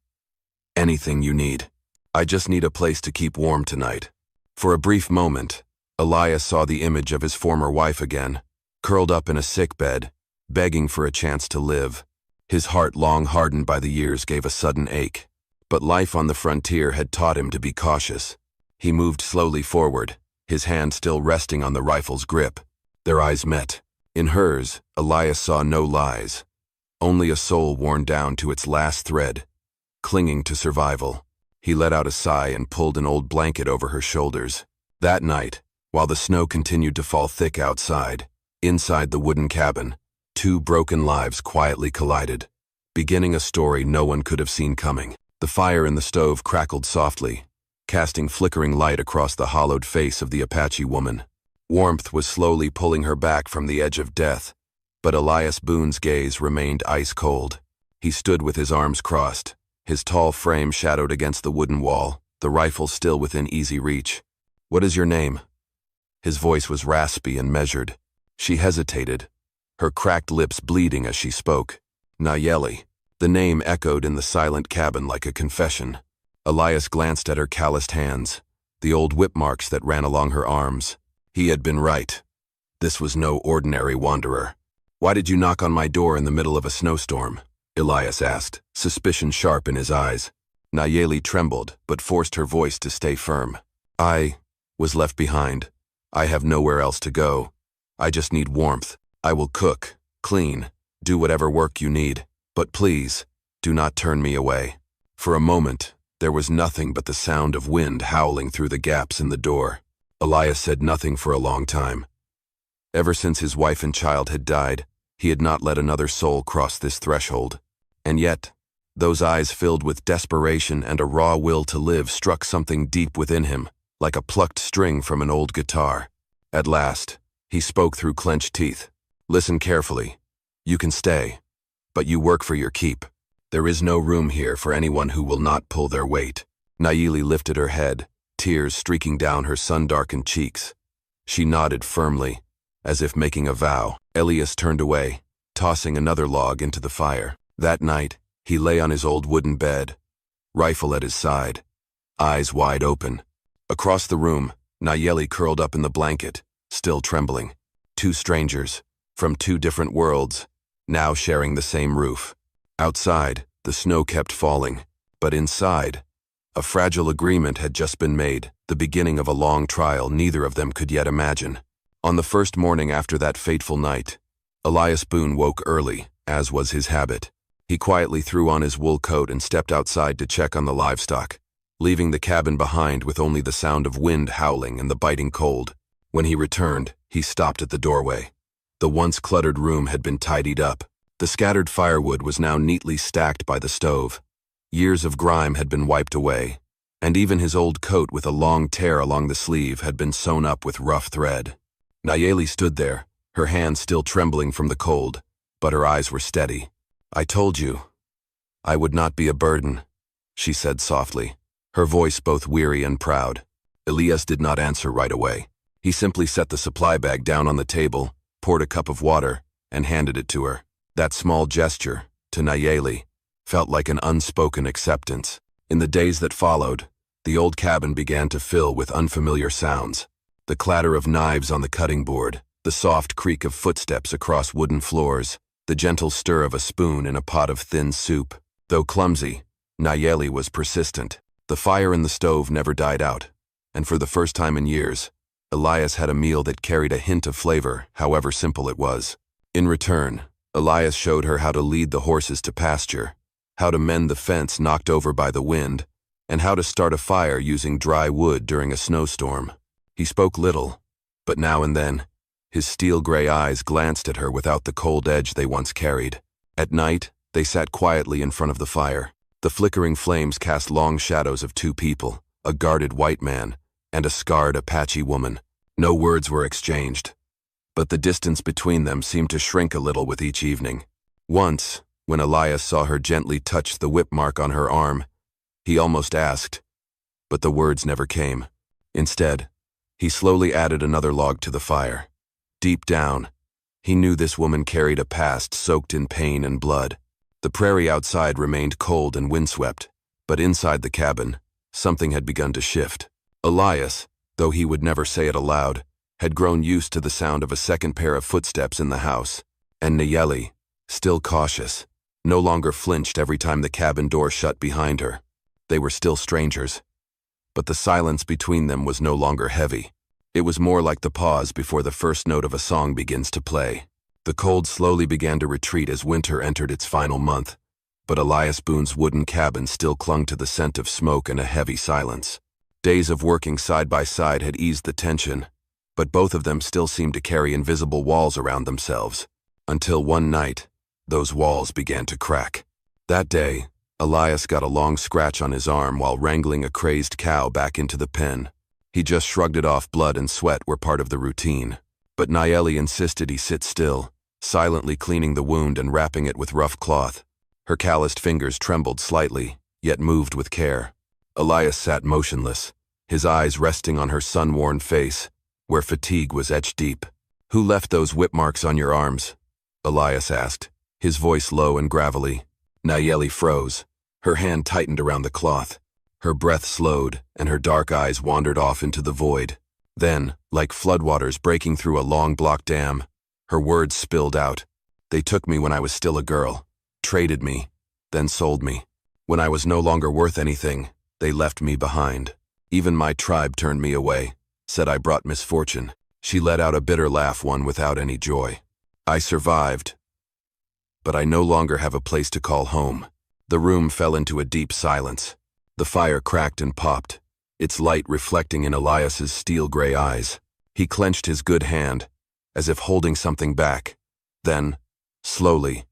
Anything you need. I just need a place to keep warm tonight." For a brief moment, Elias saw the image of his former wife again, curled up in a sick bed, begging for a chance to live. His heart, long hardened by the years, gave a sudden ache. But life on the frontier had taught him to be cautious. He moved slowly forward, his hand still resting on the rifle's grip. Their eyes met. In hers, Elias saw no lies, only a soul worn down to its last thread, clinging to survival. He let out a sigh and pulled an old blanket over her shoulders. That night, while the snow continued to fall thick outside, inside the wooden cabin, two broken lives quietly collided, beginning a story no one could have seen coming. The fire in the stove crackled softly, casting flickering light across the hollowed face of the Apache woman. Warmth was slowly pulling her back from the edge of death, but Elias Boone's gaze remained ice-cold. He stood with his arms crossed, his tall frame shadowed against the wooden wall, the rifle still within easy reach. "What is your name?" His voice was raspy and measured. She hesitated, her cracked lips bleeding as she spoke. "Nayeli." The name echoed in the silent cabin like a confession. Elias glanced at her calloused hands, the old whip marks that ran along her arms. He had been right. This was no ordinary wanderer. "Why did you knock on my door in the middle of a snowstorm?" Elias asked, suspicion sharp in his eyes. Nayeli trembled, but forced her voice to stay firm. "I was left behind. I have nowhere else to go. I just need warmth. I will cook, clean, do whatever work you need. But please, do not turn me away." For a moment, there was nothing but the sound of wind howling through the gaps in the door. Elias said nothing for a long time. Ever since his wife and child had died, he had not let another soul cross this threshold. And yet, those eyes filled with desperation and a raw will to live struck something deep within him, like a plucked string from an old guitar. At last, he spoke through clenched teeth. "Listen carefully. You can stay, but you work for your keep. There is no room here for anyone who will not pull their weight." Nayeli lifted her head, tears streaking down her sun-darkened cheeks. She nodded firmly, as if making a vow. Elias turned away, tossing another log into the fire. That night, he lay on his old wooden bed, rifle at his side, eyes wide open. Across the room, Nayeli curled up in the blanket, still trembling. Two strangers, from two different worlds, now sharing the same roof. Outside, the snow kept falling, but inside, a fragile agreement had just been made, the beginning of a long trial neither of them could yet imagine. On the first morning after that fateful night, Elias Boone woke early, as was his habit. He quietly threw on his wool coat and stepped outside to check on the livestock, leaving the cabin behind with only the sound of wind howling and the biting cold. When he returned, he stopped at the doorway. The once cluttered room had been tidied up. The scattered firewood was now neatly stacked by the stove. Years of grime had been wiped away, and even his old coat with a long tear along the sleeve had been sewn up with rough thread. Nayeli stood there, her hands still trembling from the cold, but her eyes were steady. "I told you, I would not be a burden," she said softly, her voice both weary and proud. Elias did not answer right away. He simply set the supply bag down on the table, poured a cup of water, and handed it to her. That small gesture, to Nayeli, felt like an unspoken acceptance. In the days that followed, the old cabin began to fill with unfamiliar sounds. The clatter of knives on the cutting board, the soft creak of footsteps across wooden floors, the gentle stir of a spoon in a pot of thin soup. Though clumsy, Nayeli was persistent. The fire in the stove never died out, and for the first time in years, Elias had a meal that carried a hint of flavor, however simple it was. In return, Elias showed her how to lead the horses to pasture, how to mend the fence knocked over by the wind, and how to start a fire using dry wood during a snowstorm. He spoke little, but now and then, his steel-gray eyes glanced at her without the cold edge they once carried. At night, they sat quietly in front of the fire. The flickering flames cast long shadows of two people, a guarded white man and a scarred Apache woman. No words were exchanged, but the distance between them seemed to shrink a little with each evening. Once, when Elias saw her gently touch the whip mark on her arm, he almost asked, but the words never came. Instead, he slowly added another log to the fire. Deep down, he knew this woman carried a past soaked in pain and blood. The prairie outside remained cold and windswept, but inside the cabin, something had begun to shift. Elias, though he would never say it aloud, had grown used to the sound of a second pair of footsteps in the house, and Nayeli, still cautious, no longer flinched every time the cabin door shut behind her. They were still strangers, but the silence between them was no longer heavy. It was more like the pause before the first note of a song begins to play. The cold slowly began to retreat as winter entered its final month, but Elias Boone's wooden cabin still clung to the scent of smoke and a heavy silence. Days of working side by side had eased the tension, but both of them still seemed to carry invisible walls around themselves, until one night, those walls began to crack. That day, Elias got a long scratch on his arm while wrangling a crazed cow back into the pen. He just shrugged it off. Blood and sweat were part of the routine, but Nayeli insisted he sit still, silently cleaning the wound and wrapping it with rough cloth. Her calloused fingers trembled slightly, yet moved with care. Elias sat motionless, his eyes resting on her sun-worn face, where fatigue was etched deep. "Who left those whip marks on your arms?" Elias asked, his voice low and gravelly. Nayeli froze. Her hand tightened around the cloth. Her breath slowed, and her dark eyes wandered off into the void. Then, like floodwaters breaking through a long-block dam, her words spilled out. "They took me when I was still a girl, traded me, then sold me. When I was no longer worth anything, they left me behind. Even my tribe turned me away, said I brought misfortune." She let out a bitter laugh, one without any joy. "I survived, but I no longer have a place to call home." The room fell into a deep silence. The fire cracked and popped, its light reflecting in Elias's steel-gray eyes. He clenched his good hand, as if holding something back. Then, slowly,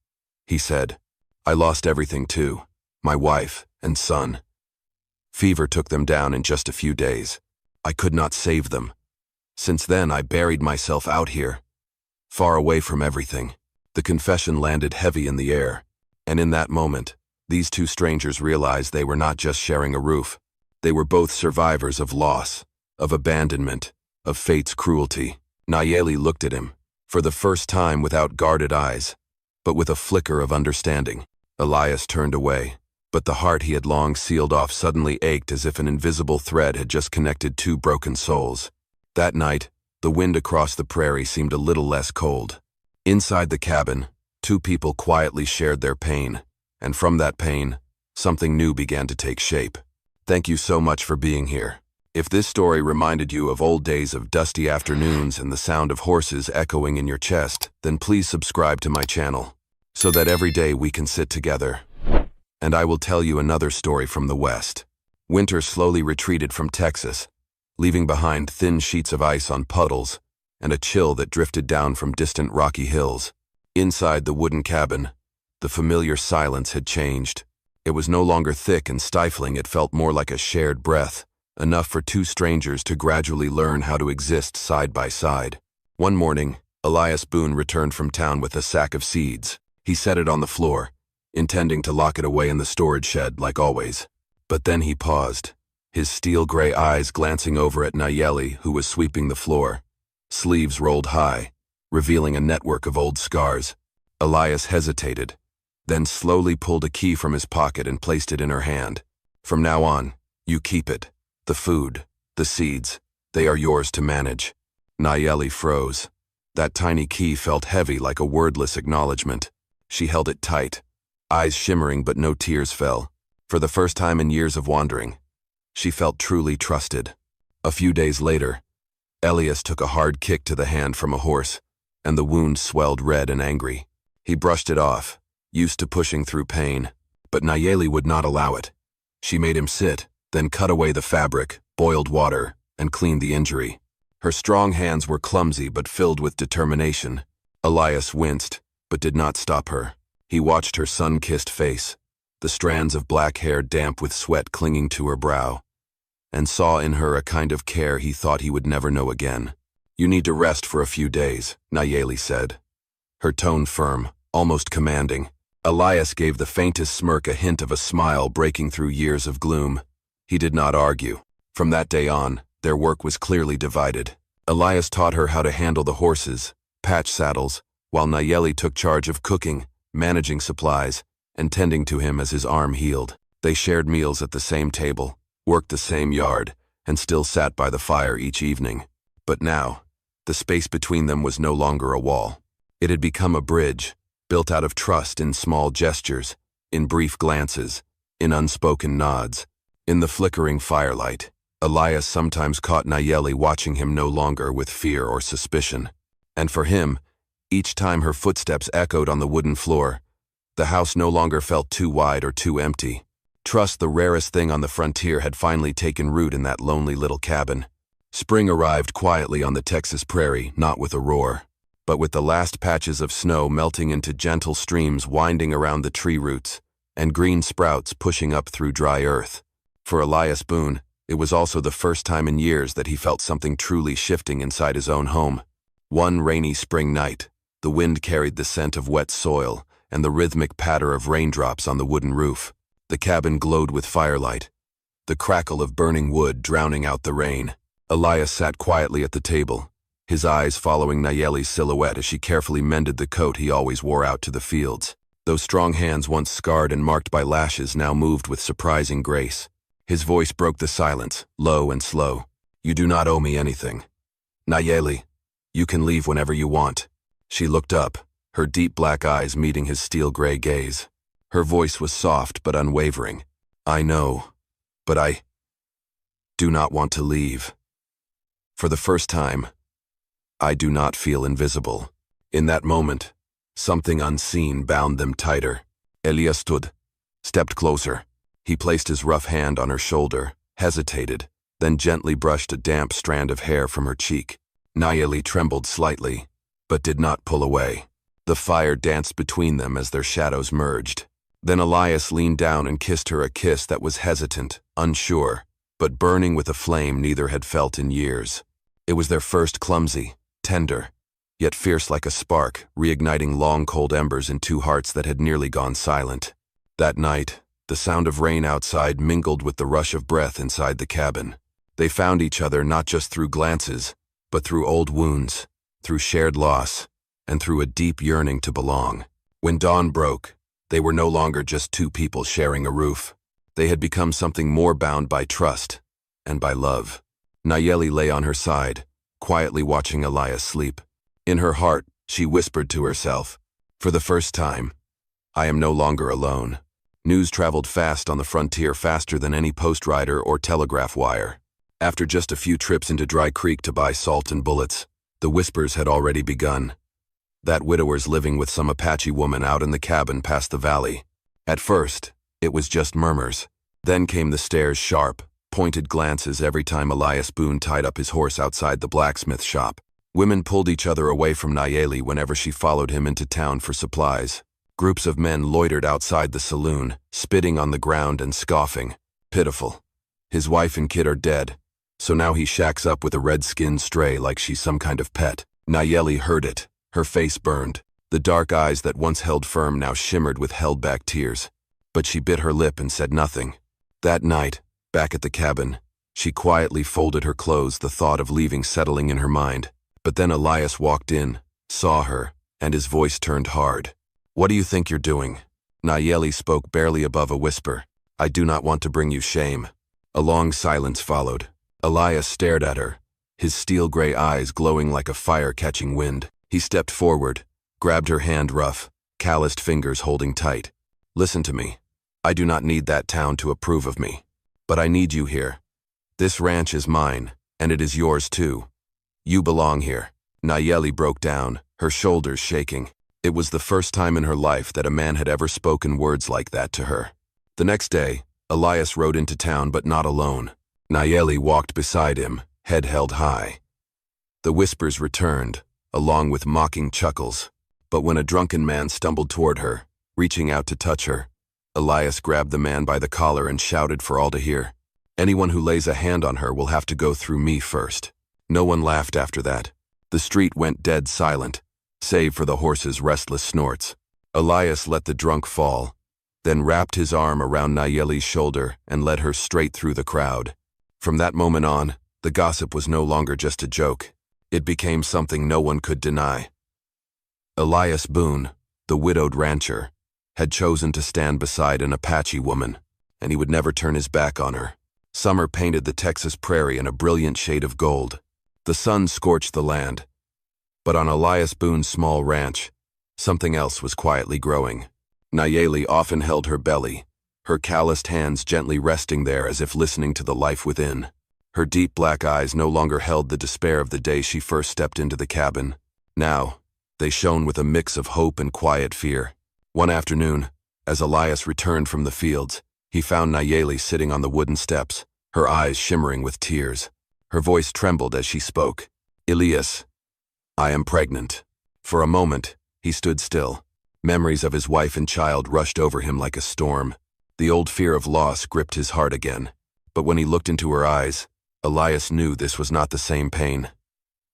he said, "I lost everything too, my wife and son. Fever took them down in just a few days. I could not save them. Since then I buried myself out here, far away from everything." The confession landed heavy in the air, and in that moment, these two strangers realized they were not just sharing a roof. They were both survivors of loss, of abandonment, of fate's cruelty. Nayeli looked at him, for the first time without guarded eyes, but with a flicker of understanding. Elias turned away, but the heart he had long sealed off suddenly ached as if an invisible thread had just connected two broken souls. That night, the wind across the prairie seemed a little less cold. Inside the cabin, two people quietly shared their pain, and from that pain, something new began to take shape. Thank you so much for being here. If this story reminded you of old days of dusty afternoons and the sound of horses echoing in your chest, then please subscribe to my channel, so that every day we can sit together. And I will tell you another story from the West. Winter slowly retreated from Texas, leaving behind thin sheets of ice on puddles and a chill that drifted down from distant rocky hills. Inside the wooden cabin, the familiar silence had changed. It was no longer thick and stifling. It felt more like a shared breath, enough for two strangers to gradually learn how to exist side by side. One morning, Elias Boone returned from town with a sack of seeds. He set it on the floor, intending to lock it away in the storage shed like always. But then he paused, his steel-gray eyes glancing over at Nayeli, who was sweeping the floor. Sleeves rolled high, revealing a network of old scars. Elias hesitated, then slowly pulled a key from his pocket and placed it in her hand. "From now on, you keep it. The food, the seeds, they are yours to manage." Nayeli froze. That tiny key felt heavy, like a wordless acknowledgement. She held it tight, eyes shimmering but no tears fell. For the first time in years of wandering, she felt truly trusted. A few days later, Elias took a hard kick to the hand from a horse, and the wound swelled red and angry. He brushed it off, used to pushing through pain, but Nayeli would not allow it. She made him sit, then cut away the fabric, boiled water, and cleaned the injury. Her strong hands were clumsy but filled with determination. Elias winced, but did not stop her. He watched her sun-kissed face, the strands of black hair damp with sweat clinging to her brow, and saw in her a kind of care he thought he would never know again. "You need to rest for a few days," Nayeli said, her tone firm, almost commanding. Elias gave the faintest smirk, a hint of a smile breaking through years of gloom. He did not argue. From that day on, their work was clearly divided. Elias taught her how to handle the horses, patch saddles, while Nayeli took charge of cooking, managing supplies, and tending to him as his arm healed. They shared meals at the same table, worked the same yard, and still sat by the fire each evening. But now, the space between them was no longer a wall. It had become a bridge, built out of trust in small gestures, in brief glances, in unspoken nods. In the flickering firelight, Elias sometimes caught Nayeli watching him no longer with fear or suspicion. And for him, each time her footsteps echoed on the wooden floor, the house no longer felt too wide or too empty. Trust, the rarest thing on the frontier, had finally taken root in that lonely little cabin. Spring arrived quietly on the Texas prairie, not with a roar, but with the last patches of snow melting into gentle streams winding around the tree roots, and green sprouts pushing up through dry earth. For Elias Boone, it was also the first time in years that he felt something truly shifting inside his own home. One rainy spring night, the wind carried the scent of wet soil and the rhythmic patter of raindrops on the wooden roof. The cabin glowed with firelight, the crackle of burning wood drowning out the rain. Elias sat quietly at the table, his eyes following Nayeli's silhouette as she carefully mended the coat he always wore out to the fields. Those strong hands, once scarred and marked by lashes, now moved with surprising grace. His voice broke the silence, low and slow. "You do not owe me anything. Nayeli, you can leave whenever you want." She looked up, her deep black eyes meeting his steel-gray gaze. Her voice was soft but unwavering. "I know, but I do not want to leave. For the first time, I do not feel invisible." In that moment, something unseen bound them tighter. Elias stood, stepped closer. He placed his rough hand on her shoulder, hesitated, then gently brushed a damp strand of hair from her cheek. Nayeli trembled slightly, but did not pull away. The fire danced between them as their shadows merged. Then Elias leaned down and kissed her, a kiss that was hesitant, unsure, but burning with a flame neither had felt in years. It was their first, clumsy, tender, yet fierce like a spark, reigniting long cold embers in two hearts that had nearly gone silent. That night, the sound of rain outside mingled with the rush of breath inside the cabin. They found each other not just through glances, but through old wounds, through shared loss, and through a deep yearning to belong. When dawn broke, they were no longer just two people sharing a roof. They had become something more, bound by trust and by love. Nayeli lay on her side, quietly watching Elias sleep. In her heart, she whispered to herself, "For the first time, I am no longer alone." News traveled fast on the frontier, faster than any post rider or telegraph wire. After just a few trips into Dry Creek to buy salt and bullets, the whispers had already begun. That widower's living with some Apache woman out in the cabin past the valley. At first, it was just murmurs. Then came the stares, sharp, pointed glances every time Elias Boone tied up his horse outside the blacksmith shop. Women pulled each other away from Nayeli whenever she followed him into town for supplies. Groups of men loitered outside the saloon, spitting on the ground and scoffing. Pitiful. His wife and kid are dead, so now he shacks up with a red-skinned stray like she's some kind of pet. Nayeli heard it. Her face burned. The dark eyes that once held firm now shimmered with held-back tears. But she bit her lip and said nothing. That night, back at the cabin, she quietly folded her clothes, the thought of leaving settling in her mind. But then Elias walked in, saw her, and his voice turned hard. "What do you think you're doing?" Nayeli spoke barely above a whisper. "I do not want to bring you shame." A long silence followed. Elias stared at her, his steel-gray eyes glowing like a fire catching wind. He stepped forward, grabbed her hand, rough, calloused fingers holding tight. "Listen to me. I do not need that town to approve of me. But I need you here. This ranch is mine, And it is yours too. You belong here. Nayeli broke down, her shoulders shaking. It was the first time in her life that a man had ever spoken words like that to her. The next day, Elias rode into town, but not alone. Nayeli walked beside him, head held high. The whispers returned, along with mocking chuckles. But when a drunken man stumbled toward her, reaching out to touch her, Elias grabbed the man by the collar and shouted for all to hear, "Anyone who lays a hand on her will have to go through me first." No one laughed after that. The street went dead silent, save for the horse's restless snorts. Elias let the drunk fall, then wrapped his arm around Nayeli's shoulder and led her straight through the crowd. From that moment on, the gossip was no longer just a joke. It became something no one could deny. Elias Boone, the widowed rancher, had chosen to stand beside an Apache woman, and he would never turn his back on her. Summer painted the Texas prairie in a brilliant shade of gold. The sun scorched the land. But on Elias Boone's small ranch, something else was quietly growing. Nayeli often held her belly, her calloused hands gently resting there as if listening to the life within. Her deep black eyes no longer held the despair of the day she first stepped into the cabin. Now, they shone with a mix of hope and quiet fear. One afternoon, as Elias returned from the fields, he found Nayeli sitting on the wooden steps, her eyes shimmering with tears. Her voice trembled as she spoke. "Elias, I am pregnant." For a moment, he stood still. Memories of his wife and child rushed over him like a storm. The old fear of loss gripped his heart again. But when he looked into her eyes, Elias knew this was not the same pain.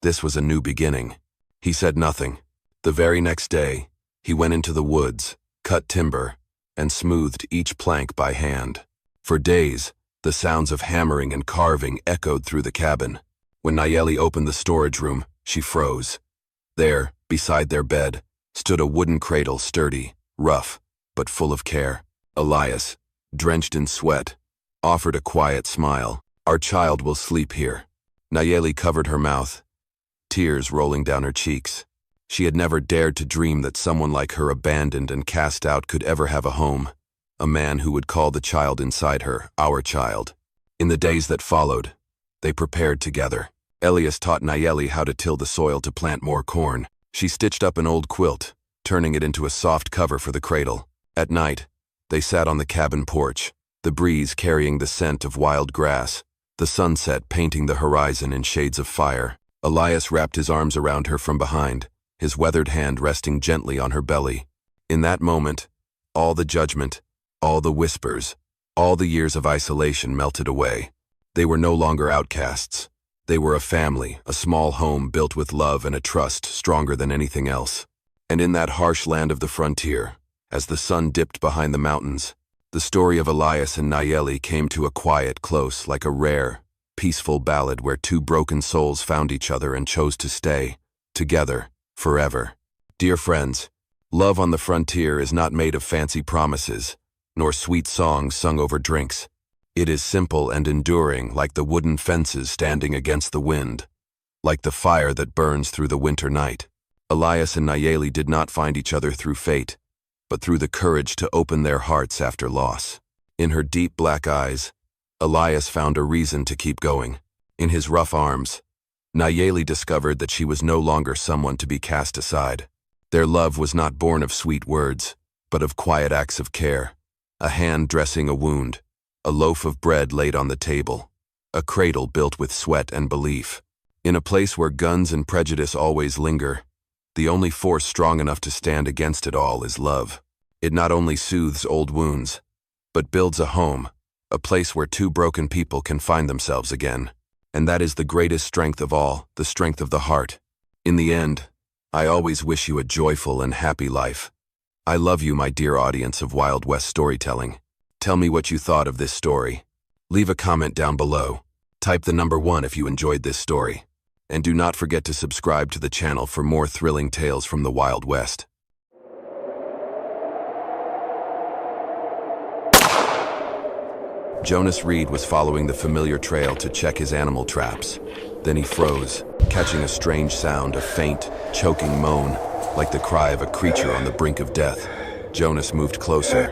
This was a new beginning. He said nothing. The very next day, he went into the woods, cut timber, and smoothed each plank by hand. For days, the sounds of hammering and carving echoed through the cabin. When Nayeli opened the storage room, she froze. There, beside their bed, stood a wooden cradle, sturdy, rough, but full of care. Elias, drenched in sweat, offered a quiet smile. "Our child will sleep here." Nayeli covered her mouth, tears rolling down her cheeks. She had never dared to dream that someone like her, abandoned and cast out, could ever have a home. A man who would call the child inside her, our child. In the days that followed, they prepared together. Elias taught Nayeli how to till the soil to plant more corn. She stitched up an old quilt, turning it into a soft cover for the cradle. At night, they sat on the cabin porch, the breeze carrying the scent of wild grass, the sunset painting the horizon in shades of fire. Elias wrapped his arms around her from behind, his weathered hand resting gently on her belly. In that moment, all the judgment, all the whispers, all the years of isolation melted away. They were no longer outcasts. They were a family, a small home built with love and a trust stronger than anything else. And in that harsh land of the frontier, as the sun dipped behind the mountains, the story of Elias and Nayeli came to a quiet close, like a rare, peaceful ballad where two broken souls found each other and chose to stay together forever. Dear friends, love on the frontier is not made of fancy promises, nor sweet songs sung over drinks. It is simple and enduring, like the wooden fences standing against the wind, like the fire that burns through the winter night. Elias and Nayeli did not find each other through fate, but through the courage to open their hearts after loss. In her deep black eyes, Elias found a reason to keep going. In his rough arms, Nayeli discovered that she was no longer someone to be cast aside. Their love was not born of sweet words, but of quiet acts of care. A hand dressing a wound, a loaf of bread laid on the table, a cradle built with sweat and belief. In a place where guns and prejudice always linger, the only force strong enough to stand against it all is love. It not only soothes old wounds, but builds a home, a place where two broken people can find themselves again. And that is the greatest strength of all, the strength of the heart. In the end, I always wish you a joyful and happy life. I love you, my dear audience of Wild West storytelling. Tell me what you thought of this story. Leave a comment down below. Type the number 1 if you enjoyed this story. And do not forget to subscribe to the channel for more thrilling tales from the Wild West. Jonas Reed was following the familiar trail to check his animal traps. Then he froze, catching a strange sound, a faint, choking moan, like the cry of a creature on the brink of death. Jonas moved closer.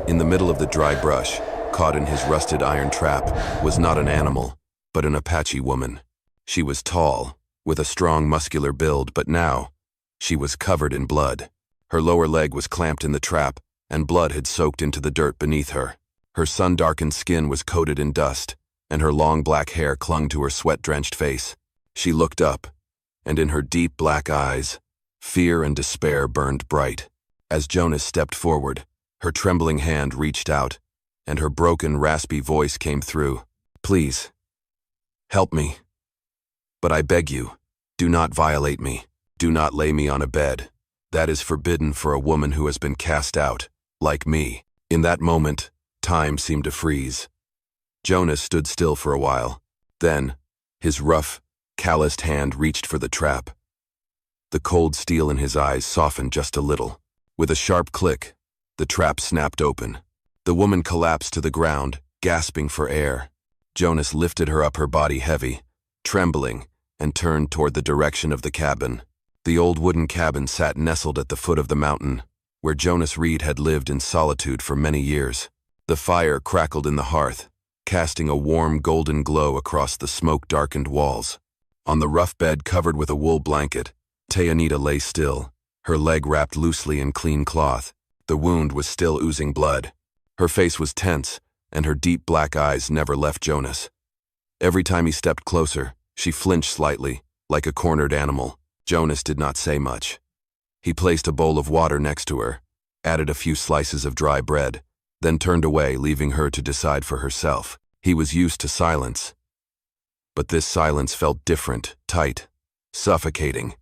In the middle of the dry brush, caught in his rusted iron trap, was not an animal, but an Apache woman. She was tall, with a strong muscular build, but now she was covered in blood. Her lower leg was clamped in the trap, and blood had soaked into the dirt beneath her. Her sun-darkened skin was coated in dust, and her long black hair clung to her sweat-drenched face. She looked up, and in her deep black eyes, fear and despair burned bright. As Jonas stepped forward, her trembling hand reached out, and her broken, raspy voice came through. "Please, help me. But I beg you, do not violate me. Do not lay me on a bed. That is forbidden for a woman who has been cast out, like me." In that moment, time seemed to freeze. Jonas stood still for a while. Then, his rough, calloused hand reached for the trap. The cold steel in his eyes softened just a little. With a sharp click, the trap snapped open. The woman collapsed to the ground, gasping for air. Jonas lifted her up, her body heavy, trembling, and turned toward the direction of the cabin. The old wooden cabin sat nestled at the foot of the mountain, where Jonas Reed had lived in solitude for many years. The fire crackled in the hearth, casting a warm golden glow across the smoke-darkened walls. On the rough bed covered with a wool blanket, Tayanita lay still, her leg wrapped loosely in clean cloth. The wound was still oozing blood. Her face was tense, and her deep black eyes never left Jonas. Every time he stepped closer, she flinched slightly, like a cornered animal. Jonas did not say much. He placed a bowl of water next to her, added a few slices of dry bread, then turned away, leaving her to decide for herself. He was used to silence. But this silence felt different, tight, suffocating,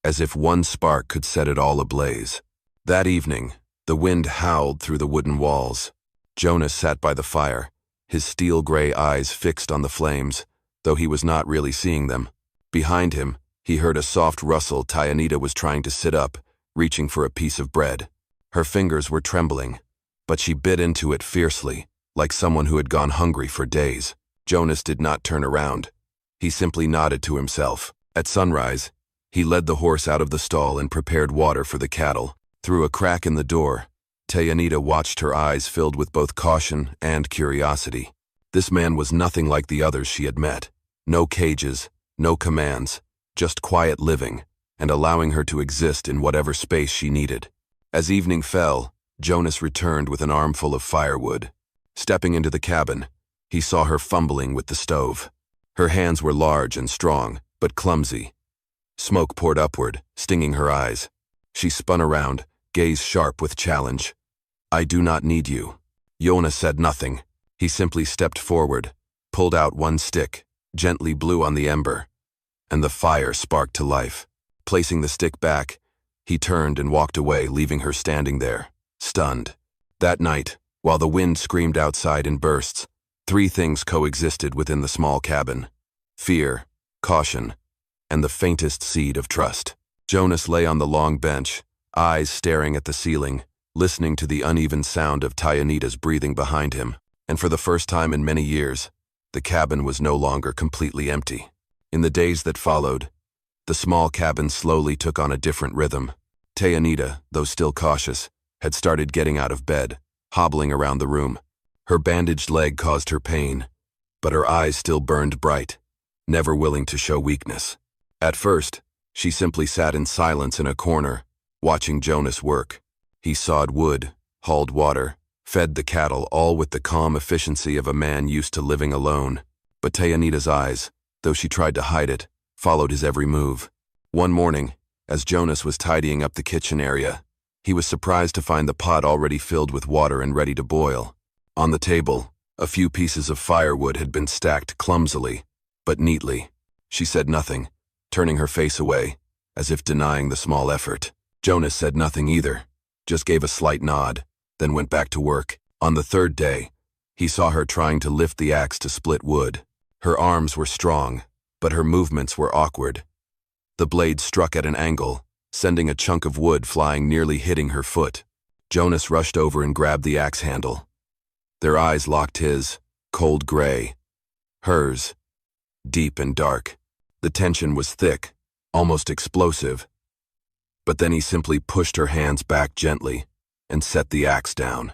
as if one spark could set it all ablaze. That evening, the wind howled through the wooden walls. Jonas sat by the fire, his steel-gray eyes fixed on the flames, though he was not really seeing them. Behind him, he heard a soft rustle. Tayanita was trying to sit up, reaching for a piece of bread. Her fingers were trembling, but she bit into it fiercely, like someone who had gone hungry for days. Jonas did not turn around. He simply nodded to himself. At sunrise, he led the horse out of the stall and prepared water for the cattle. Through a crack in the door, Tayanita watched, her eyes filled with both caution and curiosity. This man was nothing like the others she had met. No cages, no commands, just quiet living, and allowing her to exist in whatever space she needed. As evening fell, Jonas returned with an armful of firewood. Stepping into the cabin, he saw her fumbling with the stove. Her hands were large and strong, but clumsy. Smoke poured upward, stinging her eyes. She spun around, gaze sharp with challenge. "I do not need you." Jonas said nothing. He simply stepped forward, pulled out one stick, gently blew on the ember, and the fire sparked to life. Placing the stick back, he turned and walked away, leaving her standing there, stunned. That night, while the wind screamed outside in bursts, three things coexisted within the small cabin: fear, caution, and the faintest seed of trust. Jonas lay on the long bench, eyes staring at the ceiling, listening to the uneven sound of Tayanita's breathing behind him. And for the first time in many years, the cabin was no longer completely empty. In the days that followed, the small cabin slowly took on a different rhythm. Tayanita, though still cautious, had started getting out of bed, hobbling around the room. Her bandaged leg caused her pain, but her eyes still burned bright, never willing to show weakness. At first, she simply sat in silence in a corner, watching Jonas work. He sawed wood, hauled water, fed the cattle, all with the calm efficiency of a man used to living alone. But Tayanita's eyes, though she tried to hide it, followed his every move. One morning, as Jonas was tidying up the kitchen area, he was surprised to find the pot already filled with water and ready to boil. On the table, a few pieces of firewood had been stacked clumsily, but neatly. She said nothing, turning her face away, as if denying the small effort. Jonas said nothing either, just gave a slight nod, then went back to work. On the third day, he saw her trying to lift the axe to split wood. Her arms were strong, but her movements were awkward. The blade struck at an angle, sending a chunk of wood flying, nearly hitting her foot. Jonas rushed over and grabbed the axe handle. Their eyes locked, his, cold gray. Hers, deep and dark. The tension was thick, almost explosive. But then he simply pushed her hands back gently and set the axe down.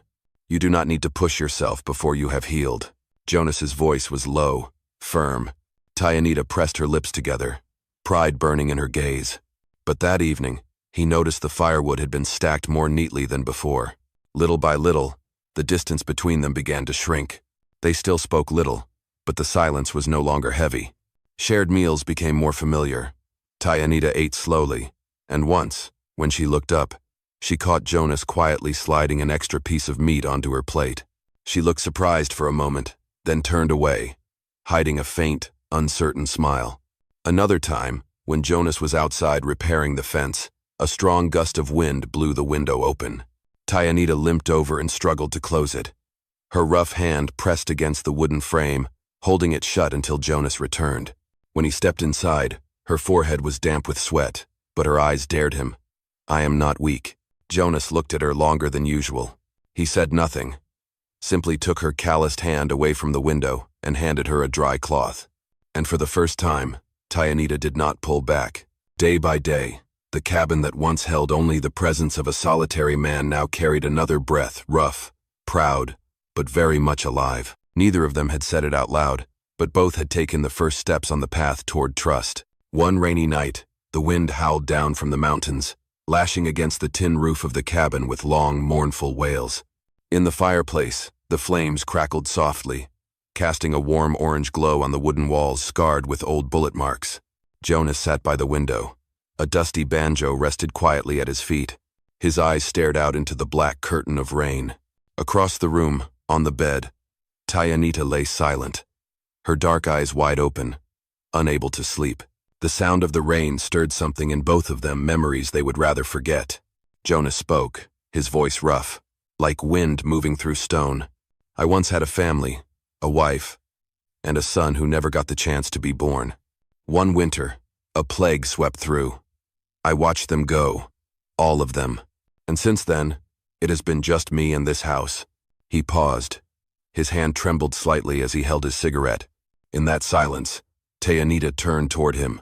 "You do not need to push yourself before you have healed." Jonas's voice was low, firm. Tianita pressed her lips together, pride burning in her gaze. But that evening, he noticed the firewood had been stacked more neatly than before. Little by little, the distance between them began to shrink. They still spoke little, but the silence was no longer heavy. Shared meals became more familiar. Tianita ate slowly, and once, when she looked up, she caught Jonas quietly sliding an extra piece of meat onto her plate. She looked surprised for a moment, then turned away, hiding a faint, uncertain smile. Another time, when Jonas was outside repairing the fence, a strong gust of wind blew the window open. Tianita limped over and struggled to close it. Her rough hand pressed against the wooden frame, holding it shut until Jonas returned. When he stepped inside, her forehead was damp with sweat, but her eyes dared him. "I am not weak." Jonas looked at her longer than usual. He said nothing, simply took her calloused hand away from the window and handed her a dry cloth. And for the first time, Tianita did not pull back. Day by day, the cabin that once held only the presence of a solitary man now carried another breath, rough, proud, but very much alive. Neither of them had said it out loud, but both had taken the first steps on the path toward trust. One rainy night, the wind howled down from the mountains, lashing against the tin roof of the cabin with long, mournful wails. In the fireplace, the flames crackled softly, casting a warm orange glow on the wooden walls scarred with old bullet marks. Jonas sat by the window. A dusty banjo rested quietly at his feet. His eyes stared out into the black curtain of rain. Across the room, on the bed, Tianita lay silent, her dark eyes wide open, unable to sleep. The sound of the rain stirred something in both of them, memories they would rather forget. Jonas spoke, his voice rough, like wind moving through stone. "I once had a family, a wife, and a son who never got the chance to be born. One winter, a plague swept through. I watched them go, all of them. And since then, it has been just me and this house." He paused. His hand trembled slightly as he held his cigarette. In that silence, Tianita turned toward him,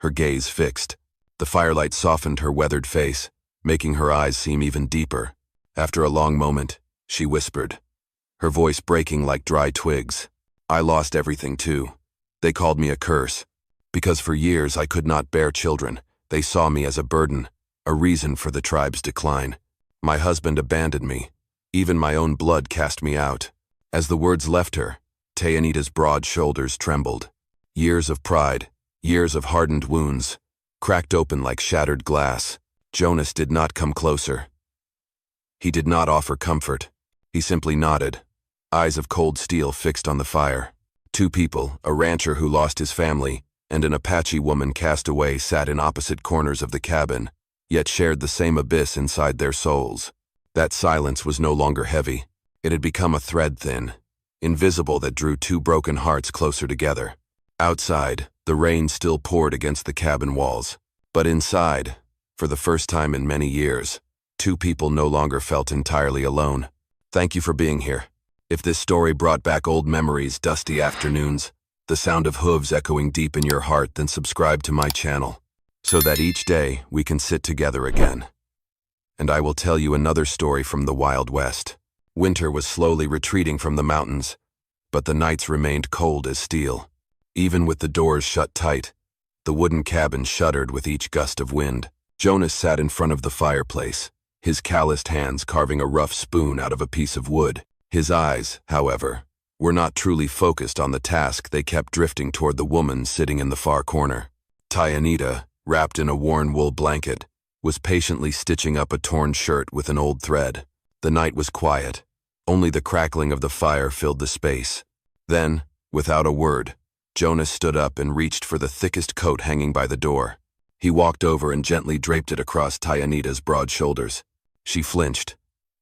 her gaze fixed. The firelight softened her weathered face, making her eyes seem even deeper. After a long moment, she whispered, her voice breaking like dry twigs, "I lost everything too. They called me a curse. Because for years I could not bear children. They saw me as a burden, a reason for the tribe's decline. My husband abandoned me. Even my own blood cast me out." As the words left her, Tianita's broad shoulders trembled. Years of pride, years of hardened wounds, cracked open like shattered glass. Jonas did not come closer. He did not offer comfort. He simply nodded, eyes of cold steel fixed on the fire. Two people, a rancher who lost his family, and an Apache woman cast away, sat in opposite corners of the cabin, yet shared the same abyss inside their souls. That silence was no longer heavy. It had become a thread thin, invisible, that drew two broken hearts closer together. Outside, the rain still poured against the cabin walls. But inside, for the first time in many years, two people no longer felt entirely alone. Thank you for being here. If this story brought back old memories, dusty afternoons, the sound of hooves echoing deep in your heart, then subscribe to my channel, so that each day we can sit together again. And I will tell you another story from the Wild West. Winter was slowly retreating from the mountains, but the nights remained cold as steel. Even with the doors shut tight, the wooden cabin shuddered with each gust of wind. Jonas sat in front of the fireplace, his calloused hands carving a rough spoon out of a piece of wood. His eyes, however, were not truly focused on the task. They kept drifting toward the woman sitting in the far corner. Tianita, wrapped in a worn wool blanket, was patiently stitching up a torn shirt with an old thread. The night was quiet. Only the crackling of the fire filled the space. Then, without a word, Jonas stood up and reached for the thickest coat hanging by the door. He walked over and gently draped it across Tianita's broad shoulders. She flinched,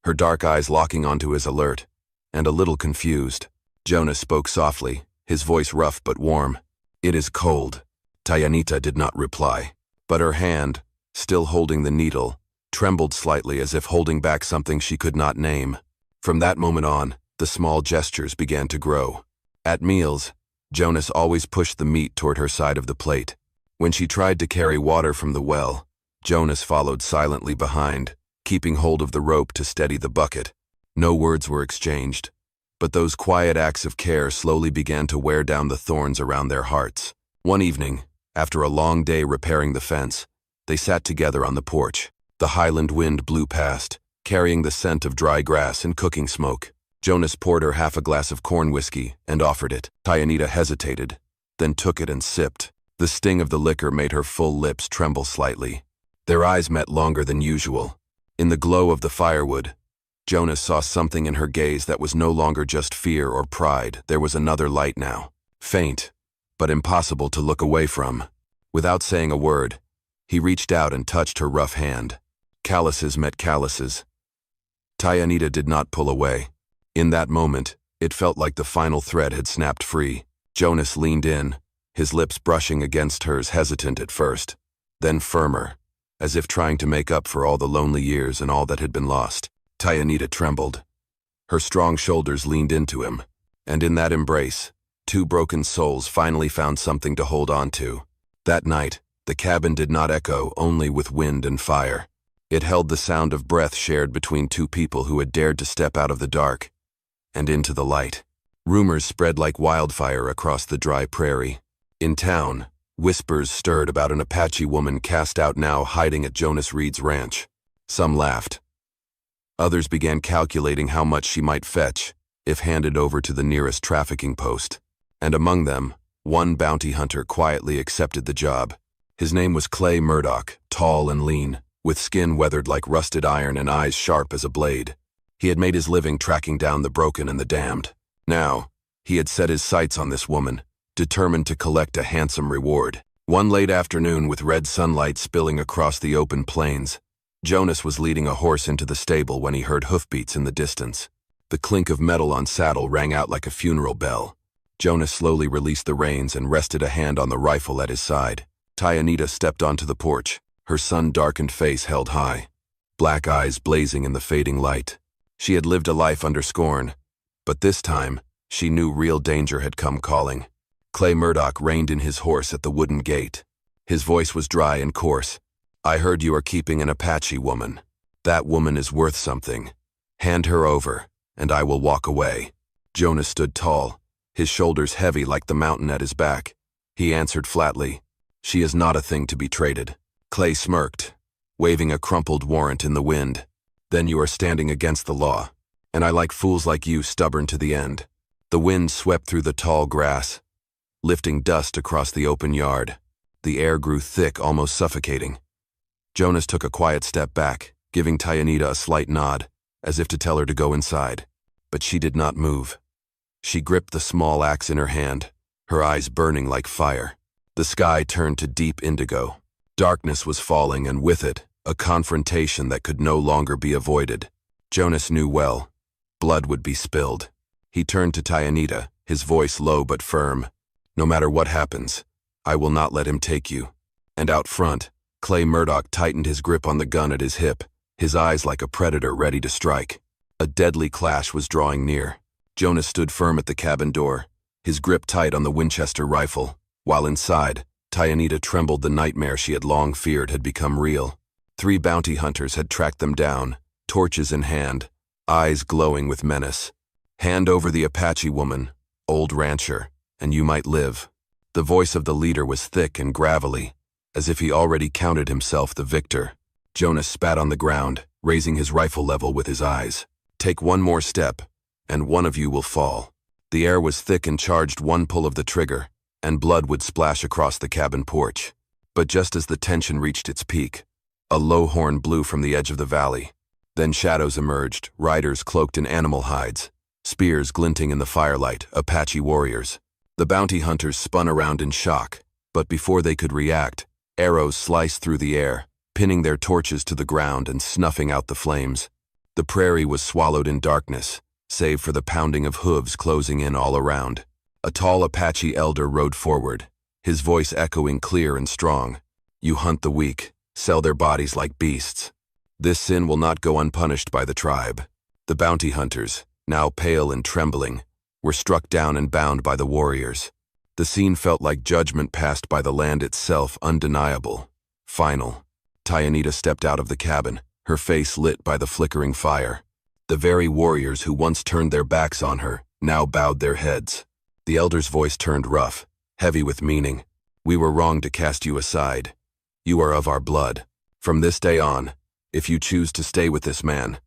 her dark eyes locking onto his, alert and a little confused. Jonas spoke softly, his voice rough but warm. "It is cold." Tianita did not reply, but her hand, still holding the needle, trembled slightly as if holding back something she could not name. From that moment on, the small gestures began to grow. At meals, Jonas always pushed the meat toward her side of the plate. When she tried to carry water from the well, Jonas followed silently behind, keeping hold of the rope to steady the bucket. No words were exchanged, But those quiet acts of care slowly began to wear down the thorns around their hearts. One evening, after a long day repairing the fence, they sat together on the porch. The highland wind blew past, carrying the scent of dry grass and cooking smoke. Jonas poured her half a glass of corn whiskey and offered it. Tyanita hesitated, then took it and sipped. The sting of the liquor made her full lips tremble slightly. Their eyes met longer than usual. In the glow of the firewood, Jonas saw something in her gaze that was no longer just fear or pride. There was another light now. Faint, but impossible to look away from. Without saying a word, he reached out and touched her rough hand. Calluses met calluses. Tyanita did not pull away. In that moment, it felt like the final thread had snapped free. Jonas leaned in, his lips brushing against hers, hesitant at first, then firmer, as if trying to make up for all the lonely years and all that had been lost. Tyanita trembled. Her strong shoulders leaned into him, and in that embrace, two broken souls finally found something to hold on to. That night, the cabin did not echo only with wind and fire. It held the sound of breath shared between two people who had dared to step out of the dark and into the light. Rumors spread like wildfire across the dry prairie. In town, whispers stirred about an Apache woman cast out now hiding at Jonas Reed's ranch. Some laughed. Others began calculating how much she might fetch if handed over to the nearest trafficking post. And among them, one bounty hunter quietly accepted the job. His name was Clay Murdoch, tall and lean, with skin weathered like rusted iron and eyes sharp as a blade. He had made his living tracking down the broken and the damned. Now, he had set his sights on this woman, determined to collect a handsome reward. One late afternoon, with red sunlight spilling across the open plains, Jonas was leading a horse into the stable when he heard hoofbeats in the distance. The clink of metal on saddle rang out like a funeral bell. Jonas slowly released the reins and rested a hand on the rifle at his side. Tyanita stepped onto the porch, her sun-darkened face held high, black eyes blazing in the fading light. She had lived a life under scorn, but this time, she knew real danger had come calling. Clay Murdoch reined in his horse at the wooden gate. His voice was dry and coarse. "I heard you are keeping an Apache woman. That woman is worth something. Hand her over, and I will walk away." Jonas stood tall, his shoulders heavy like the mountain at his back. He answered flatly, "She is not a thing to be traded." Clay smirked, waving a crumpled warrant in the wind. "Then you are standing against the law, and I like fools like you stubborn to the end." The wind swept through the tall grass, lifting dust across the open yard. The air grew thick, almost suffocating. Jonas took a quiet step back, giving Tyanita a slight nod, as if to tell her to go inside. But she did not move. She gripped the small axe in her hand, her eyes burning like fire. The sky turned to deep indigo. Darkness was falling, and with it, a confrontation that could no longer be avoided. Jonas knew well. Blood would be spilled. He turned to Tyanita, his voice low but firm. "No matter what happens, I will not let him take you." And out front, Clay Murdoch tightened his grip on the gun at his hip, his eyes like a predator ready to strike. A deadly clash was drawing near. Jonas stood firm at the cabin door, his grip tight on the Winchester rifle, while inside, Tyanita trembled. The nightmare she had long feared had become real. 3 bounty hunters had tracked them down, torches in hand, eyes glowing with menace. "Hand over the Apache woman, old rancher, and you might live." The voice of the leader was thick and gravelly, as if he already counted himself the victor. Jonas spat on the ground, raising his rifle level with his eyes. "Take one more step, and one of you will fall." The air was thick and charged. One pull of the trigger, and blood would splash across the cabin porch. But just as the tension reached its peak, a low horn blew from the edge of the valley. Then shadows emerged, riders cloaked in animal hides, spears glinting in the firelight, Apache warriors. The bounty hunters spun around in shock, but before they could react, arrows sliced through the air, pinning their torches to the ground and snuffing out the flames. The prairie was swallowed in darkness, save for the pounding of hooves closing in all around. A tall Apache elder rode forward, his voice echoing clear and strong. "You hunt the weak, sell their bodies like beasts. This sin will not go unpunished by the tribe." The bounty hunters, now pale and trembling, were struck down and bound by the warriors. The scene felt like judgment passed by the land itself, undeniable, final. Tyanita stepped out of the cabin, her face lit by the flickering fire. The very warriors who once turned their backs on her, now bowed their heads. The elder's voice turned rough, heavy with meaning. We were wrong to cast you aside. You are of our blood. From this day on, if you choose to stay with this man,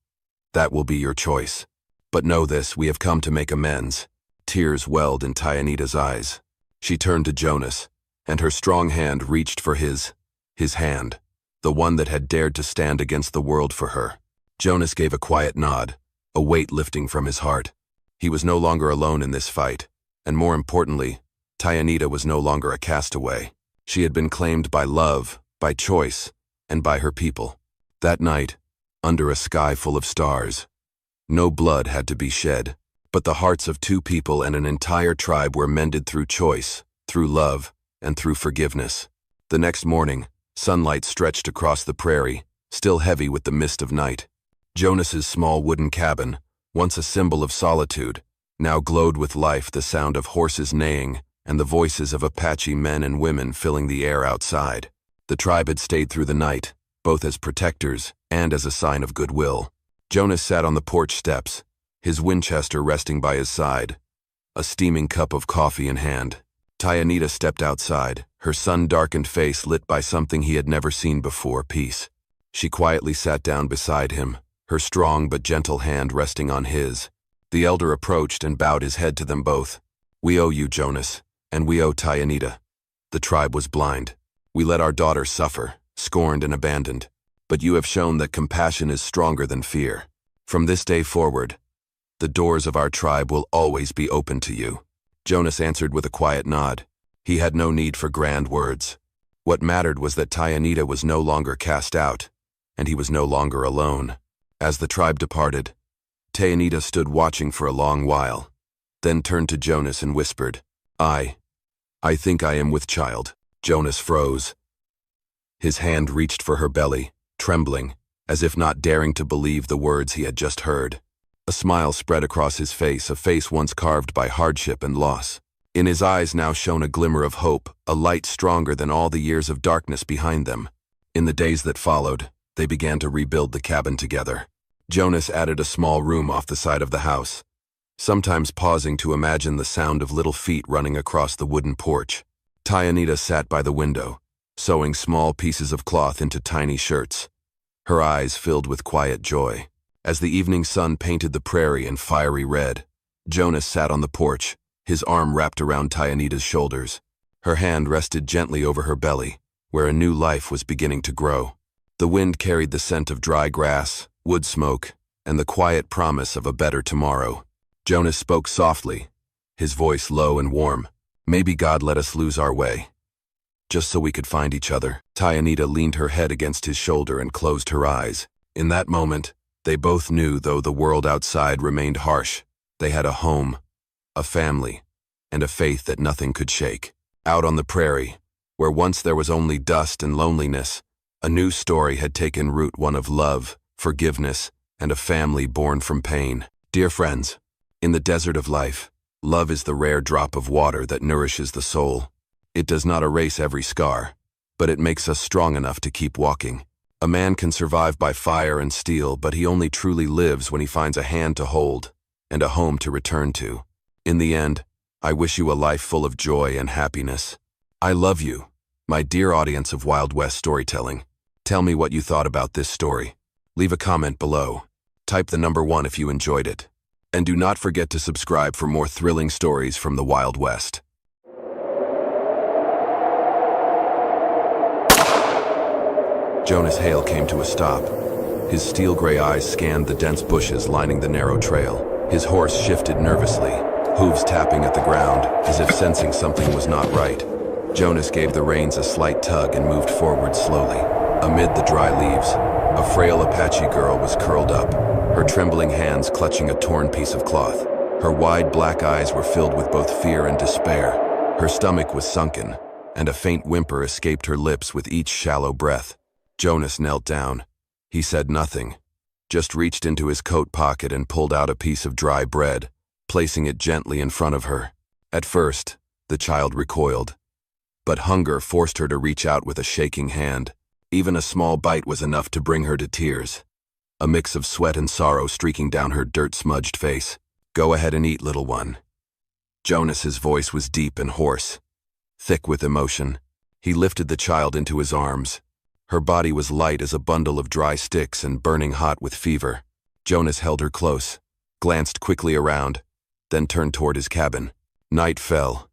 that will be your choice. But know this, we have come to make amends. Tears welled in Tyanita's eyes. She turned to Jonas, and her strong hand reached for his hand, the one that had dared to stand against the world for her. Jonas gave a quiet nod, a weight lifting from his heart. He was no longer alone in this fight, and more importantly, Tyanita was no longer a castaway. She had been claimed by love, by choice, and by her people. That night, under a sky full of stars, no blood had to be shed, but the hearts of two people and an entire tribe were mended through choice, through love, and through forgiveness. The next morning, sunlight stretched across the prairie, still heavy with the mist of night. Jonas's small wooden cabin, once a symbol of solitude, now glowed with life, the sound of horses neighing and the voices of Apache men and women filling the air outside. The tribe had stayed through the night, both as protectors and as a sign of goodwill. Jonas sat on the porch steps, his Winchester resting by his side, a steaming cup of coffee in hand. Tyanita stepped outside, her sun-darkened face lit by something he had never seen before, peace. She quietly sat down beside him, her strong but gentle hand resting on his. The elder approached and bowed his head to them both. We owe you, Jonas, and we owe Tyanita. The tribe was blind. We let our daughter suffer, scorned and abandoned. But you have shown that compassion is stronger than fear. From this day forward, the doors of our tribe will always be open to you. Jonas answered with a quiet nod. He had no need for grand words. What mattered was that Tyanita was no longer cast out, and he was no longer alone. As the tribe departed, Tyanita stood watching for a long while, then turned to Jonas and whispered, I think I am with child. Jonas froze. His hand reached for her belly, trembling, as if not daring to believe the words he had just heard. A smile spread across his face, a face once carved by hardship and loss. In his eyes now shone a glimmer of hope, a light stronger than all the years of darkness behind them. In the days that followed, they began to rebuild the cabin together. Jonas added a small room off the side of the house, sometimes pausing to imagine the sound of little feet running across the wooden porch. Tyanita sat by the window, sewing small pieces of cloth into tiny shirts, her eyes filled with quiet joy. As the evening sun painted the prairie in fiery red, Jonas sat on the porch, his arm wrapped around Tyanita's shoulders. Her hand rested gently over her belly, where a new life was beginning to grow. The wind carried the scent of dry grass, wood smoke, and the quiet promise of a better tomorrow. Jonas spoke softly, his voice low and warm. Maybe God let us lose our way, just so we could find each other. Tyanita leaned her head against his shoulder and closed her eyes. In that moment, they both knew, though the world outside remained harsh, they had a home, a family, and a faith that nothing could shake. Out on the prairie, where once there was only dust and loneliness, a new story had taken root, one of love, forgiveness, and a family born from pain. Dear friends, in the desert of life, love is the rare drop of water that nourishes the soul. It does not erase every scar, but it makes us strong enough to keep walking. A man can survive by fire and steel, but he only truly lives when he finds a hand to hold and a home to return to. In the end, I wish you a life full of joy and happiness. I love you, my dear audience of Wild West storytelling. Tell me what you thought about this story. Leave a comment below. Type the number 1 if you enjoyed it. And do not forget to subscribe for more thrilling stories from the Wild West. Jonas Hale came to a stop. His steel-gray eyes scanned the dense bushes lining the narrow trail. His horse shifted nervously, hooves tapping at the ground, as if sensing something was not right. Jonas gave the reins a slight tug and moved forward slowly. Amid the dry leaves, a frail Apache girl was curled up, her trembling hands clutching a torn piece of cloth. Her wide black eyes were filled with both fear and despair. Her stomach was sunken, and a faint whimper escaped her lips with each shallow breath. Jonas knelt down. He said nothing, just reached into his coat pocket and pulled out a piece of dry bread, placing it gently in front of her. At first, the child recoiled, but hunger forced her to reach out with a shaking hand. Even a small bite was enough to bring her to tears, a mix of sweat and sorrow streaking down her dirt-smudged face. Go ahead and eat, little one. Jonas's voice was deep and hoarse, thick with emotion. He lifted the child into his arms. Her body was light as a bundle of dry sticks and burning hot with fever. Jonas held her close, glanced quickly around, then turned toward his cabin. Night fell,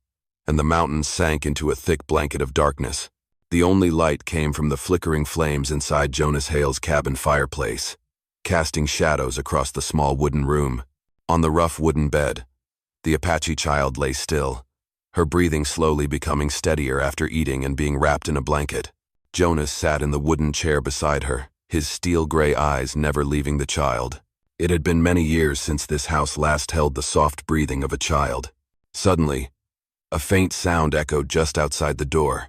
and the mountains sank into a thick blanket of darkness. The only light came from the flickering flames inside Jonas Hale's cabin fireplace, casting shadows across the small wooden room. On the rough wooden bed, the Apache child lay still, her breathing slowly becoming steadier after eating and being wrapped in a blanket. Jonas sat in the wooden chair beside her, his steel-gray eyes never leaving the child. It had been many years since this house last held the soft breathing of a child. Suddenly, a faint sound echoed just outside the door.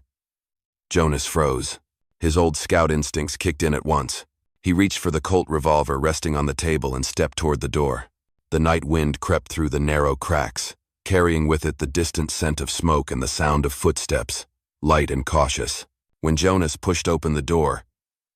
Jonas froze. His old scout instincts kicked in at once. He reached for the Colt revolver resting on the table and stepped toward the door. The night wind crept through the narrow cracks, carrying with it the distant scent of smoke and the sound of footsteps, light and cautious. When Jonas pushed open the door,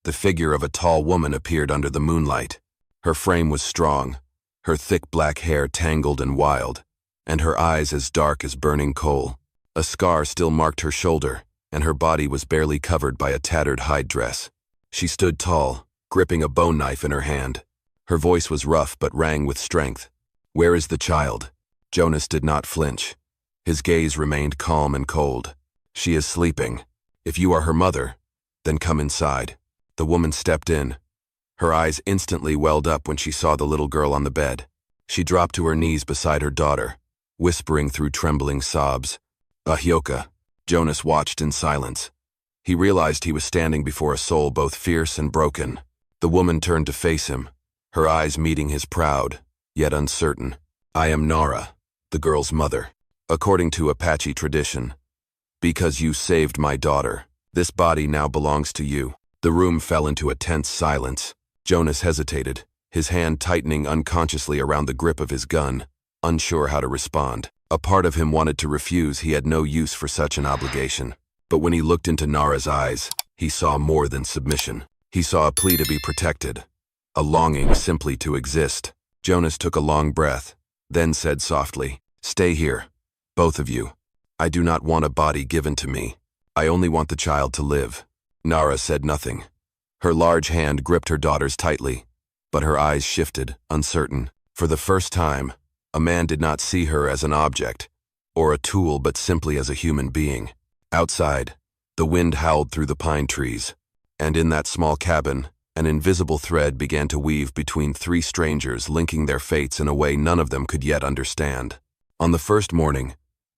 the figure of a tall woman appeared under the moonlight. Her frame was strong, her thick black hair tangled and wild, and her eyes as dark as burning coal. A scar still marked her shoulder, and her body was barely covered by a tattered hide dress. She stood tall, gripping a bone knife in her hand. Her voice was rough but rang with strength. "Where is the child?" Jonas did not flinch. His gaze remained calm and cold. "She is sleeping. If you are her mother, then come inside." The woman stepped in. Her eyes instantly welled up when she saw the little girl on the bed. She dropped to her knees beside her daughter, whispering through trembling sobs, "Ahioka." Jonas watched in silence. He realized he was standing before a soul both fierce and broken. The woman turned to face him, her eyes meeting his proud, yet uncertain. "I am Nara, the girl's mother. According to Apache tradition, because you saved my daughter, this body now belongs to you." The room fell into a tense silence. Jonas hesitated, his hand tightening unconsciously around the grip of his gun, unsure how to respond. A part of him wanted to refuse. He had no use for such an obligation. But when he looked into Nara's eyes, he saw more than submission. He saw a plea to be protected, a longing simply to exist. Jonas took a long breath, then said softly, "Stay here, both of you. I do not want a body given to me. I only want the child to live." Nara said nothing. Her large hand gripped her daughter's tightly, but her eyes shifted, uncertain. For the first time, a man did not see her as an object, or a tool, but simply as a human being. Outside, the wind howled through the pine trees, and in that small cabin, an invisible thread began to weave between three strangers, linking their fates in a way none of them could yet understand. On the first morning,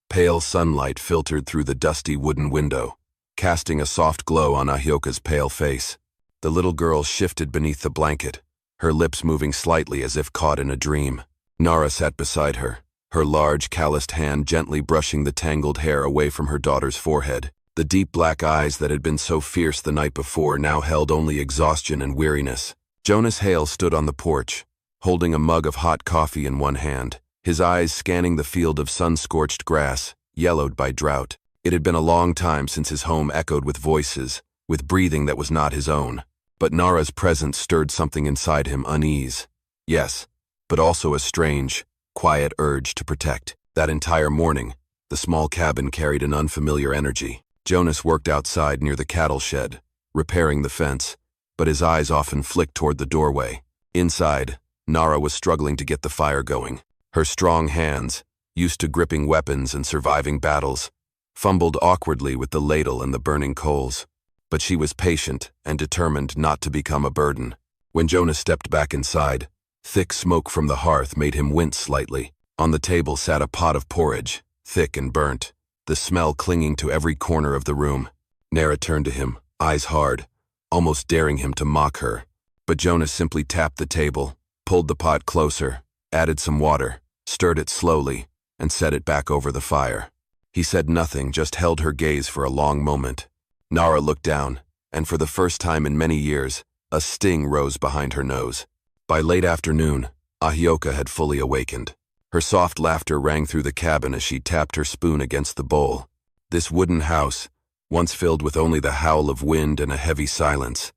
pale sunlight filtered through the dusty wooden window, casting a soft glow on Ahioka's pale face. The little girl shifted beneath the blanket, her lips moving slightly as if caught in a dream. Nara sat beside her, her large, calloused hand gently brushing the tangled hair away from her daughter's forehead. The deep black eyes that had been so fierce the night before now held only exhaustion and weariness. Jonas Hale stood on the porch, holding a mug of hot coffee in one hand, his eyes scanning the field of sun-scorched grass, yellowed by drought. It had been a long time since his home echoed with voices, with breathing that was not his own. But Nara's presence stirred something inside him, unease. Yes, but also a strange, quiet urge to protect. That entire morning, the small cabin carried an unfamiliar energy. Jonas worked outside near the cattle shed, repairing the fence, but his eyes often flicked toward the doorway. Inside, Nara was struggling to get the fire going. Her strong hands, used to gripping weapons and surviving battles, fumbled awkwardly with the ladle and the burning coals. But she was patient and determined not to become a burden. When Jonas stepped back inside, thick smoke from the hearth made him wince slightly. On the table sat a pot of porridge, thick and burnt, the smell clinging to every corner of the room. Nara turned to him, eyes hard, almost daring him to mock her. But Jonas simply tapped the table, pulled the pot closer, added some water, stirred it slowly, and set it back over the fire. He said nothing, just held her gaze for a long moment. Nara looked down, and for the first time in many years, a sting rose behind her nose. By late afternoon, Ahioka had fully awakened. Her soft laughter rang through the cabin as she tapped her spoon against the bowl. This wooden house, once filled with only the howl of wind and a heavy silence,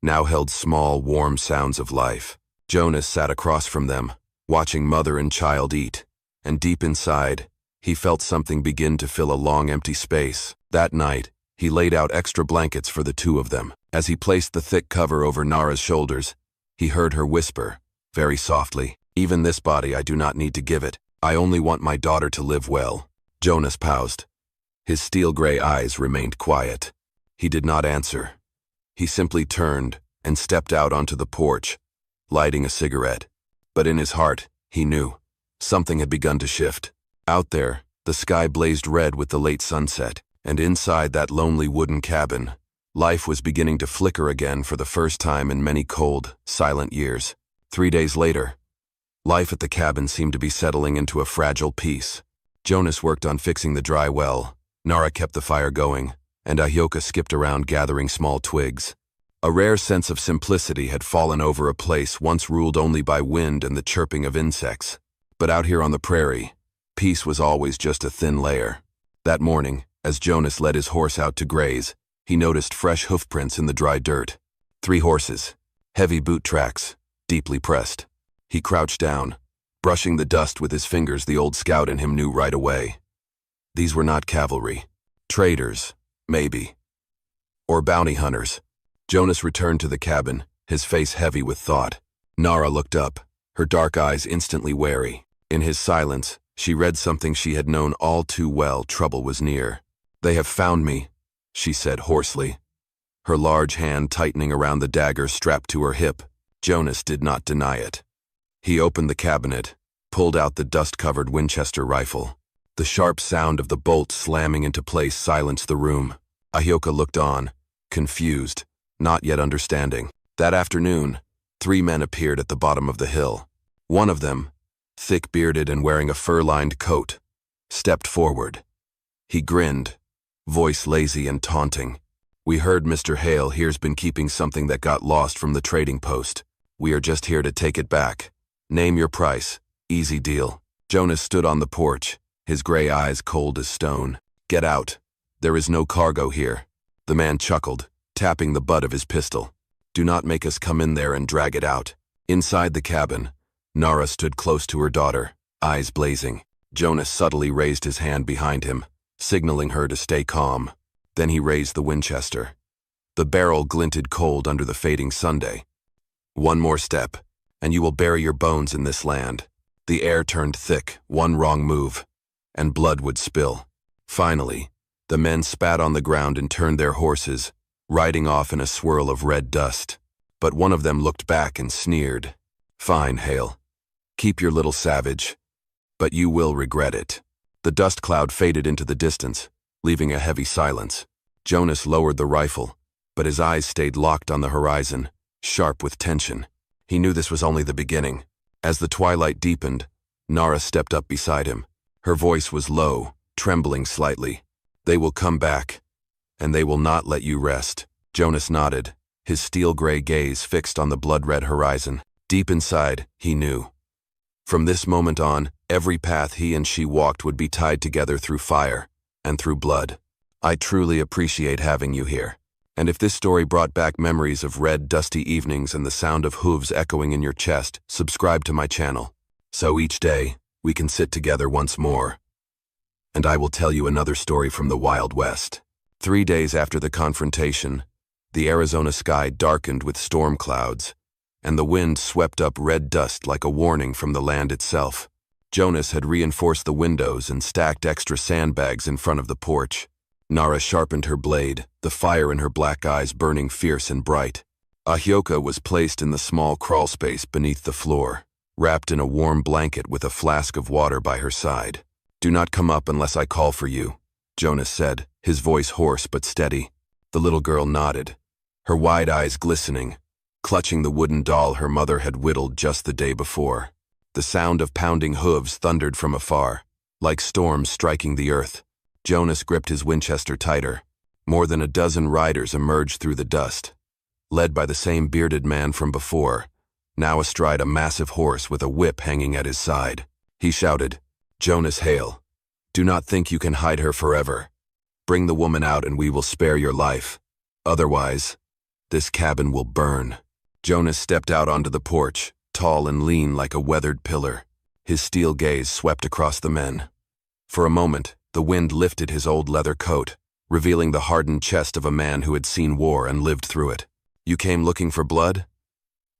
now held small, warm sounds of life. Jonas sat across from them, watching mother and child eat. And deep inside, he felt something begin to fill a long empty space. That night, he laid out extra blankets for the two of them. As he placed the thick cover over Nara's shoulders, he heard her whisper, very softly, "Even this body I do not need to give it. I only want my daughter to live well." Jonas paused. His steel-gray eyes remained quiet. He did not answer. He simply turned and stepped out onto the porch, lighting a cigarette. But in his heart, he knew something had begun to shift. Out there, the sky blazed red with the late sunset, and inside that lonely wooden cabin, life was beginning to flicker again for the first time in many cold, silent years. 3 days later, life at the cabin seemed to be settling into a fragile peace. Jonas worked on fixing the dry well, Nara kept the fire going, and Ahyoka skipped around gathering small twigs. A rare sense of simplicity had fallen over a place once ruled only by wind and the chirping of insects. But out here on the prairie, peace was always just a thin layer. That morning, as Jonas led his horse out to graze, he noticed fresh hoofprints in the dry dirt. 3 horses, heavy boot tracks, deeply pressed. He crouched down, brushing the dust with his fingers. The old scout in him knew right away. These were not cavalry. Traders, maybe. Or bounty hunters. Jonas returned to the cabin, his face heavy with thought. Nara looked up, her dark eyes instantly wary. In his silence, she read something she had known all too well. Trouble was near. "They have found me," she said hoarsely, her large hand tightening around the dagger strapped to her hip. Jonas did not deny it. He opened the cabinet, pulled out the dust-covered Winchester rifle. The sharp sound of the bolt slamming into place silenced the room. Ahyoka looked on, confused, not yet understanding. That afternoon, 3 men appeared at the bottom of the hill. One of them, thick-bearded and wearing a fur-lined coat, stepped forward. He grinned, voice lazy and taunting. "We heard Mr. Hale here's been keeping something that got lost from the trading post. We are just here to take it back. Name your price. Easy deal." Jonas stood on the porch, his gray eyes cold as stone. "Get out. There is no cargo here." The man chuckled, tapping the butt of his pistol. "Do not make us come in there and drag it out." Inside the cabin, Nara stood close to her daughter, eyes blazing. Jonas subtly raised his hand behind him, signaling her to stay calm. Then he raised the Winchester. The barrel glinted cold under the fading Sunday. "One more step, and you will bury your bones in this land." The air turned thick, one wrong move, and blood would spill. Finally, the men spat on the ground and turned their horses, riding off in a swirl of red dust. But one of them looked back and sneered. "Fine, Hale. Keep your little savage. But you will regret it." The dust cloud faded into the distance, leaving a heavy silence. Jonas lowered the rifle, but his eyes stayed locked on the horizon, sharp with tension. He knew this was only the beginning. As the twilight deepened, Nara stepped up beside him. Her voice was low, trembling slightly. "They will come back, and they will not let you rest." Jonas nodded, his steel-gray gaze fixed on the blood-red horizon. Deep inside, he knew. From this moment on, every path he and she walked would be tied together through fire and through blood. "I truly appreciate having you here. And if this story brought back memories of red, dusty evenings and the sound of hooves echoing in your chest, subscribe to my channel. So each day, we can sit together once more. And I will tell you another story from the Wild West." 3 days after the confrontation, the Arizona sky darkened with storm clouds, and the wind swept up red dust like a warning from the land itself. Jonas had reinforced the windows and stacked extra sandbags in front of the porch. Nara sharpened her blade, the fire in her black eyes burning fierce and bright. Ahyoka was placed in the small crawl space beneath the floor, wrapped in a warm blanket with a flask of water by her side. "Do not come up unless I call for you," Jonas said, his voice hoarse but steady. The little girl nodded, her wide eyes glistening, clutching the wooden doll her mother had whittled just the day before. The sound of pounding hooves thundered from afar, like storms striking the earth. Jonas gripped his Winchester tighter. More than a dozen riders emerged through the dust, led by the same bearded man from before, now astride a massive horse with a whip hanging at his side. He shouted, "Jonas Hale, do not think you can hide her forever. Bring the woman out and we will spare your life. Otherwise, this cabin will burn." Jonas stepped out onto the porch, tall and lean like a weathered pillar. His steel gaze swept across the men. For a moment, the wind lifted his old leather coat, revealing the hardened chest of a man who had seen war and lived through it. "You came looking for blood?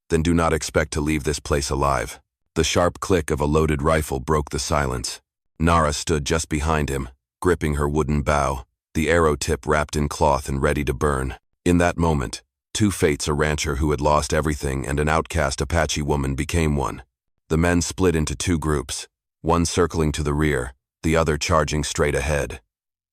Then do not expect to leave this place alive." The sharp click of a loaded rifle broke the silence. Nara stood just behind him, gripping her wooden bow, the arrow tip wrapped in cloth and ready to burn. In that moment, two fates, a rancher who had lost everything and an outcast Apache woman, became one. The men split into two groups, one circling to the rear, the other charging straight ahead.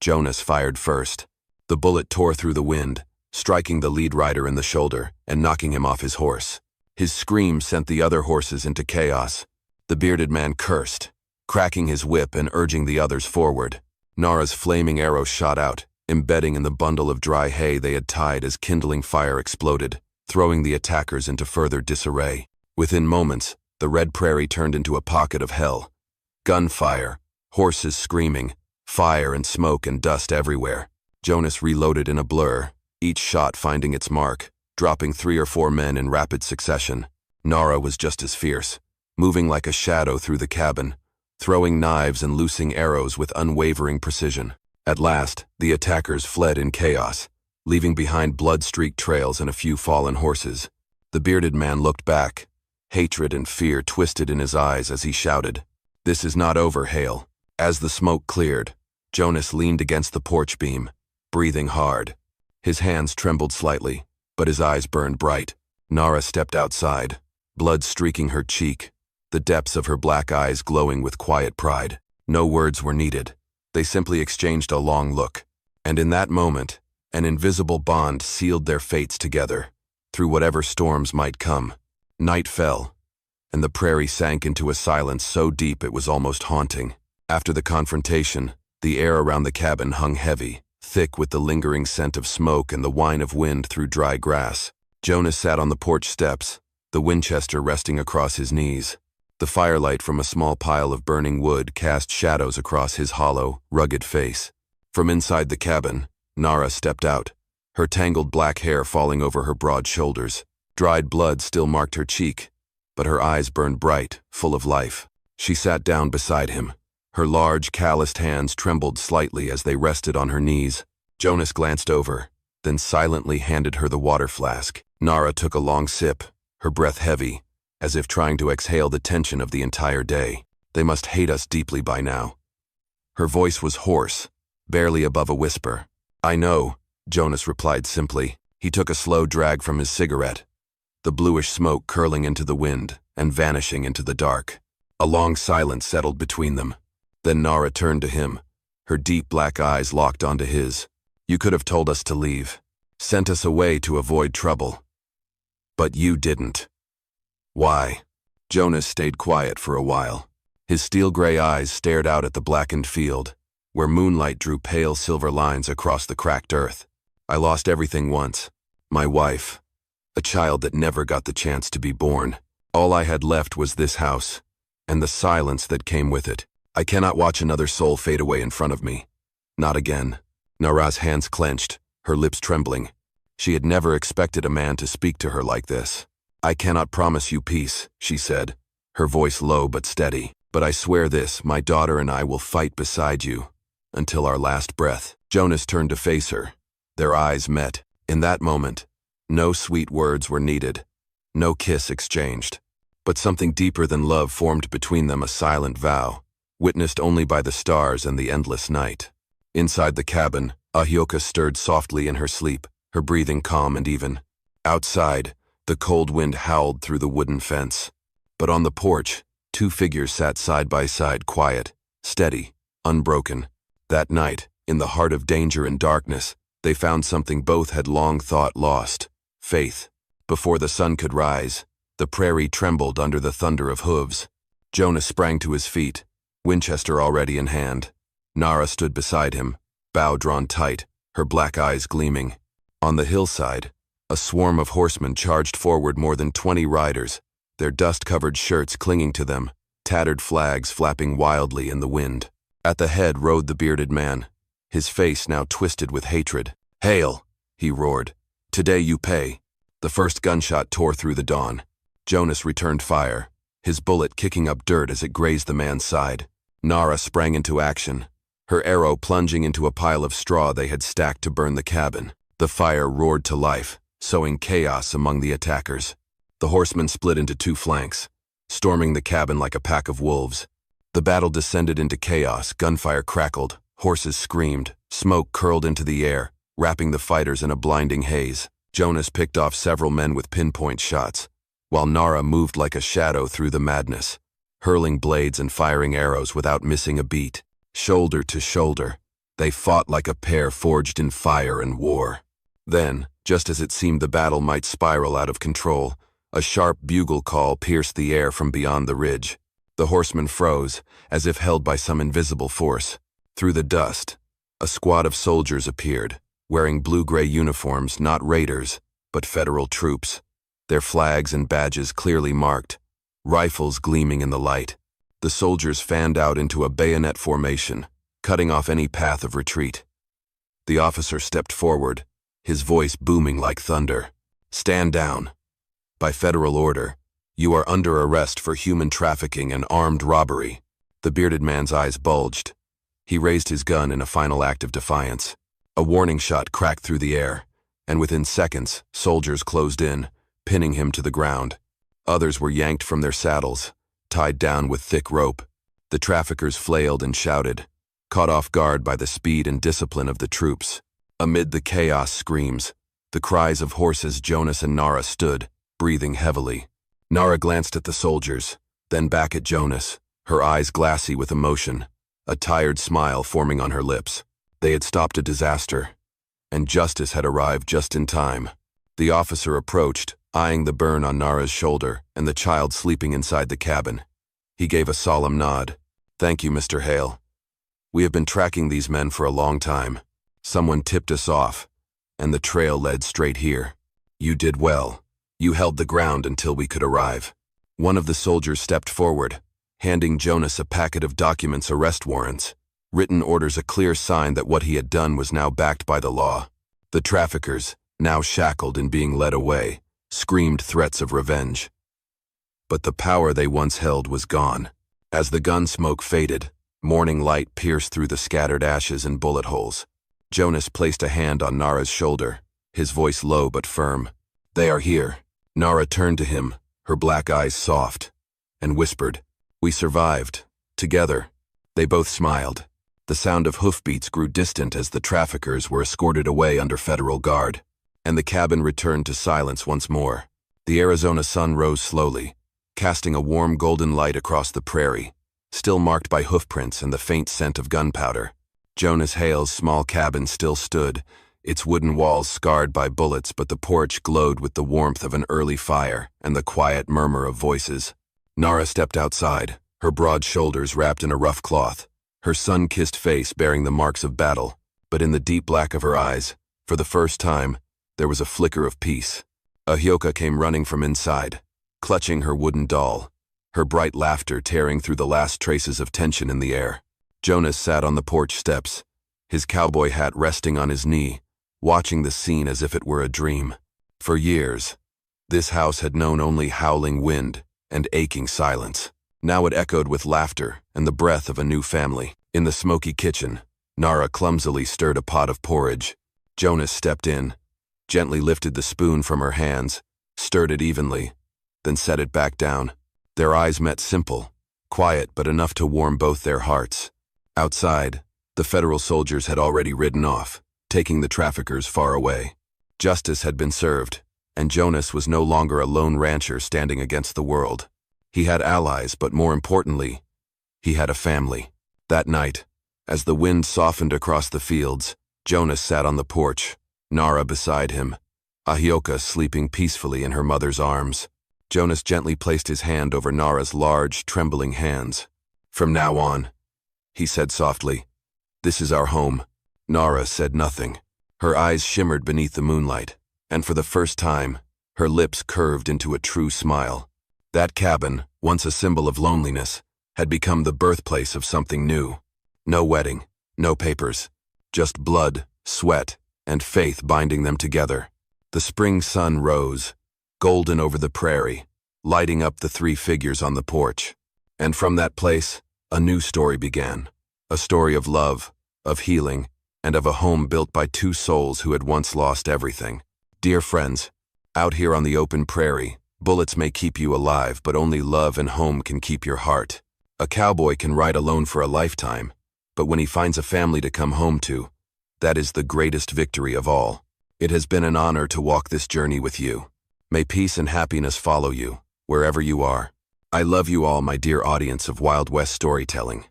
Jonas fired first. The bullet tore through the wind, striking the lead rider in the shoulder and knocking him off his horse. His scream sent the other horses into chaos. The bearded man cursed, cracking his whip and urging the others forward. Nara's flaming arrow shot out, embedding in the bundle of dry hay they had tied as kindling fire exploded, throwing the attackers into further disarray. Within moments, the red prairie turned into a pocket of hell. Gunfire, horses screaming, fire and smoke and dust everywhere. Jonas reloaded in a blur, each shot finding its mark, dropping 3 or 4 men in rapid succession. Nara was just as fierce, moving like a shadow through the cabin, throwing knives and loosing arrows with unwavering precision. At last, the attackers fled in chaos, leaving behind blood-streaked trails and a few fallen horses. The bearded man looked back, hatred and fear twisted in his eyes as he shouted, "This is not over, Hale." As the smoke cleared, Jonas leaned against the porch beam, breathing hard. His hands trembled slightly, but his eyes burned bright. Nara stepped outside, blood streaking her cheek, the depths of her black eyes glowing with quiet pride. No words were needed. They simply exchanged a long look. And in that moment, an invisible bond sealed their fates together, through whatever storms might come. Night fell, and the prairie sank into a silence so deep it was almost haunting. After the confrontation, the air around the cabin hung heavy, thick with the lingering scent of smoke and the whine of wind through dry grass. Jonas sat on the porch steps, the Winchester resting across his knees. The firelight from a small pile of burning wood cast shadows across his hollow, rugged face. From inside the cabin, Nara stepped out, her tangled black hair falling over her broad shoulders. Dried blood still marked her cheek, but her eyes burned bright, full of life. She sat down beside him. Her large, calloused hands trembled slightly as they rested on her knees. Jonas glanced over, then silently handed her the water flask. Nara took a long sip, her breath heavy, as if trying to exhale the tension of the entire day. "They must hate us deeply by now." Her voice was hoarse, barely above a whisper. "I know," Jonas replied simply. He took a slow drag from his cigarette, the bluish smoke curling into the wind and vanishing into the dark. A long silence settled between them. Then Nara turned to him, her deep black eyes locked onto his. "You could have told us to leave, sent us away to avoid trouble. But you didn't." "Why?" Jonas stayed quiet for a while. His steel-gray eyes stared out at the blackened field, where moonlight drew pale silver lines across the cracked earth. "I lost everything once. My wife. A child that never got the chance to be born. All I had left was this house, and the silence that came with it. I cannot watch another soul fade away in front of me. Not again." Nara's hands clenched, her lips trembling. She had never expected a man to speak to her like this. "I cannot promise you peace," she said, her voice low but steady. "But I swear this, my daughter and I will fight beside you, until our last breath." Jonas turned to face her. Their eyes met. In that moment, no sweet words were needed, no kiss exchanged. But something deeper than love formed between them, a silent vow, witnessed only by the stars and the endless night. Inside the cabin, Ahioka stirred softly in her sleep, her breathing calm and even. Outside, the cold wind howled through the wooden fence. But on the porch, two figures sat side by side, quiet, steady, unbroken. That night, in the heart of danger and darkness, they found something both had long thought lost: faith. Before the sun could rise, the prairie trembled under the thunder of hooves. Jonas sprang to his feet, Winchester already in hand. Nara stood beside him, bow drawn tight, her black eyes gleaming. On the hillside, a swarm of horsemen charged forward, more than 20 riders, their dust-covered shirts clinging to them, tattered flags flapping wildly in the wind. At the head rode the bearded man, his face now twisted with hatred. "Hail!" he roared. "Today you pay." The first gunshot tore through the dawn. Jonas returned fire, his bullet kicking up dirt as it grazed the man's side. Nara sprang into action, her arrow plunging into a pile of straw they had stacked to burn the cabin. The fire roared to life, sowing chaos among the attackers. The horsemen split into two flanks, storming the cabin like a pack of wolves. The battle descended into chaos, gunfire crackled, horses screamed, smoke curled into the air, wrapping the fighters in a blinding haze. Jonas picked off several men with pinpoint shots, while Nara moved like a shadow through the madness, hurling blades and firing arrows without missing a beat. Shoulder to shoulder, they fought like a pair forged in fire and war. Then, just as it seemed the battle might spiral out of control, a sharp bugle call pierced the air from beyond the ridge. The horsemen froze, as if held by some invisible force. Through the dust, a squad of soldiers appeared, wearing blue-gray uniforms, not raiders, but federal troops, their flags and badges clearly marked, rifles gleaming in the light. The soldiers fanned out into a bayonet formation, cutting off any path of retreat. The officer stepped forward, his voice booming like thunder. "Stand down. By federal order, you are under arrest for human trafficking and armed robbery." The bearded man's eyes bulged. He raised his gun in a final act of defiance. A warning shot cracked through the air, and within seconds, soldiers closed in, pinning him to the ground. Others were yanked from their saddles, tied down with thick rope. The traffickers flailed and shouted, caught off guard by the speed and discipline of the troops. Amid the chaos screams, the cries of horses, Jonas and Nara stood, breathing heavily. Nara glanced at the soldiers, then back at Jonas, her eyes glassy with emotion, a tired smile forming on her lips. They had stopped a disaster, and justice had arrived just in time. The officer approached, eyeing the burn on Nara's shoulder and the child sleeping inside the cabin. He gave a solemn nod. "Thank you, Mr. Hale. We have been tracking these men for a long time. Someone tipped us off, and the trail led straight here. You did well. You held the ground until we could arrive." One of the soldiers stepped forward, handing Jonas a packet of documents, arrest warrants, written orders, a clear sign that what he had done was now backed by the law. The traffickers, now shackled and being led away, screamed threats of revenge. But the power they once held was gone. As the gun smoke faded, morning light pierced through the scattered ashes and bullet holes. Jonas placed a hand on Nara's shoulder, his voice low but firm. "They are here." Nara turned to him, her black eyes soft, and whispered, "We survived. Together." They both smiled. The sound of hoofbeats grew distant as the traffickers were escorted away under federal guard, and the cabin returned to silence once more. The Arizona sun rose slowly, casting a warm golden light across the prairie, still marked by hoofprints and the faint scent of gunpowder. Jonas Hale's small cabin still stood, its wooden walls scarred by bullets, but the porch glowed with the warmth of an early fire and the quiet murmur of voices. Nara stepped outside, her broad shoulders wrapped in a rough cloth, her sun-kissed face bearing the marks of battle, but in the deep black of her eyes, for the first time, there was a flicker of peace. Ahioka came running from inside, clutching her wooden doll, her bright laughter tearing through the last traces of tension in the air. Jonas sat on the porch steps, his cowboy hat resting on his knee, watching the scene as if it were a dream. For years, this house had known only howling wind and aching silence. Now it echoed with laughter and the breath of a new family. In the smoky kitchen, Nara clumsily stirred a pot of porridge. Jonas stepped in, gently lifted the spoon from her hands, stirred it evenly, then set it back down. Their eyes met, simple, quiet, but enough to warm both their hearts. Outside, the federal soldiers had already ridden off, taking the traffickers far away. Justice had been served, and Jonas was no longer a lone rancher standing against the world. He had allies, but more importantly, he had a family. That night, as the wind softened across the fields, Jonas sat on the porch, Nara beside him, Ahioka sleeping peacefully in her mother's arms. Jonas gently placed his hand over Nara's large, trembling hands. "From now on," he said softly, "this is our home." Nara said nothing. Her eyes shimmered beneath the moonlight, and for the first time, her lips curved into a true smile. That cabin, once a symbol of loneliness, had become the birthplace of something new. No wedding, no papers, just blood, sweat, and faith binding them together. The spring sun rose, golden over the prairie, lighting up the three figures on the porch. And from that place, a new story began. A story of love, of healing, and of a home built by two souls who had once lost everything. Dear friends, out here on the open prairie, bullets may keep you alive, but only love and home can keep your heart. A cowboy can ride alone for a lifetime, but when he finds a family to come home to, that is the greatest victory of all. It has been an honor to walk this journey with you. May peace and happiness follow you, wherever you are. I love you all, my dear audience of Wild West storytelling.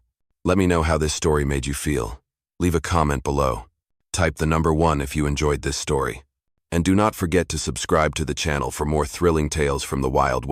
Let me know how this story made you feel. Leave a comment below. Type the number 1 if you enjoyed this story. And do not forget to subscribe to the channel for more thrilling tales from the Wild West.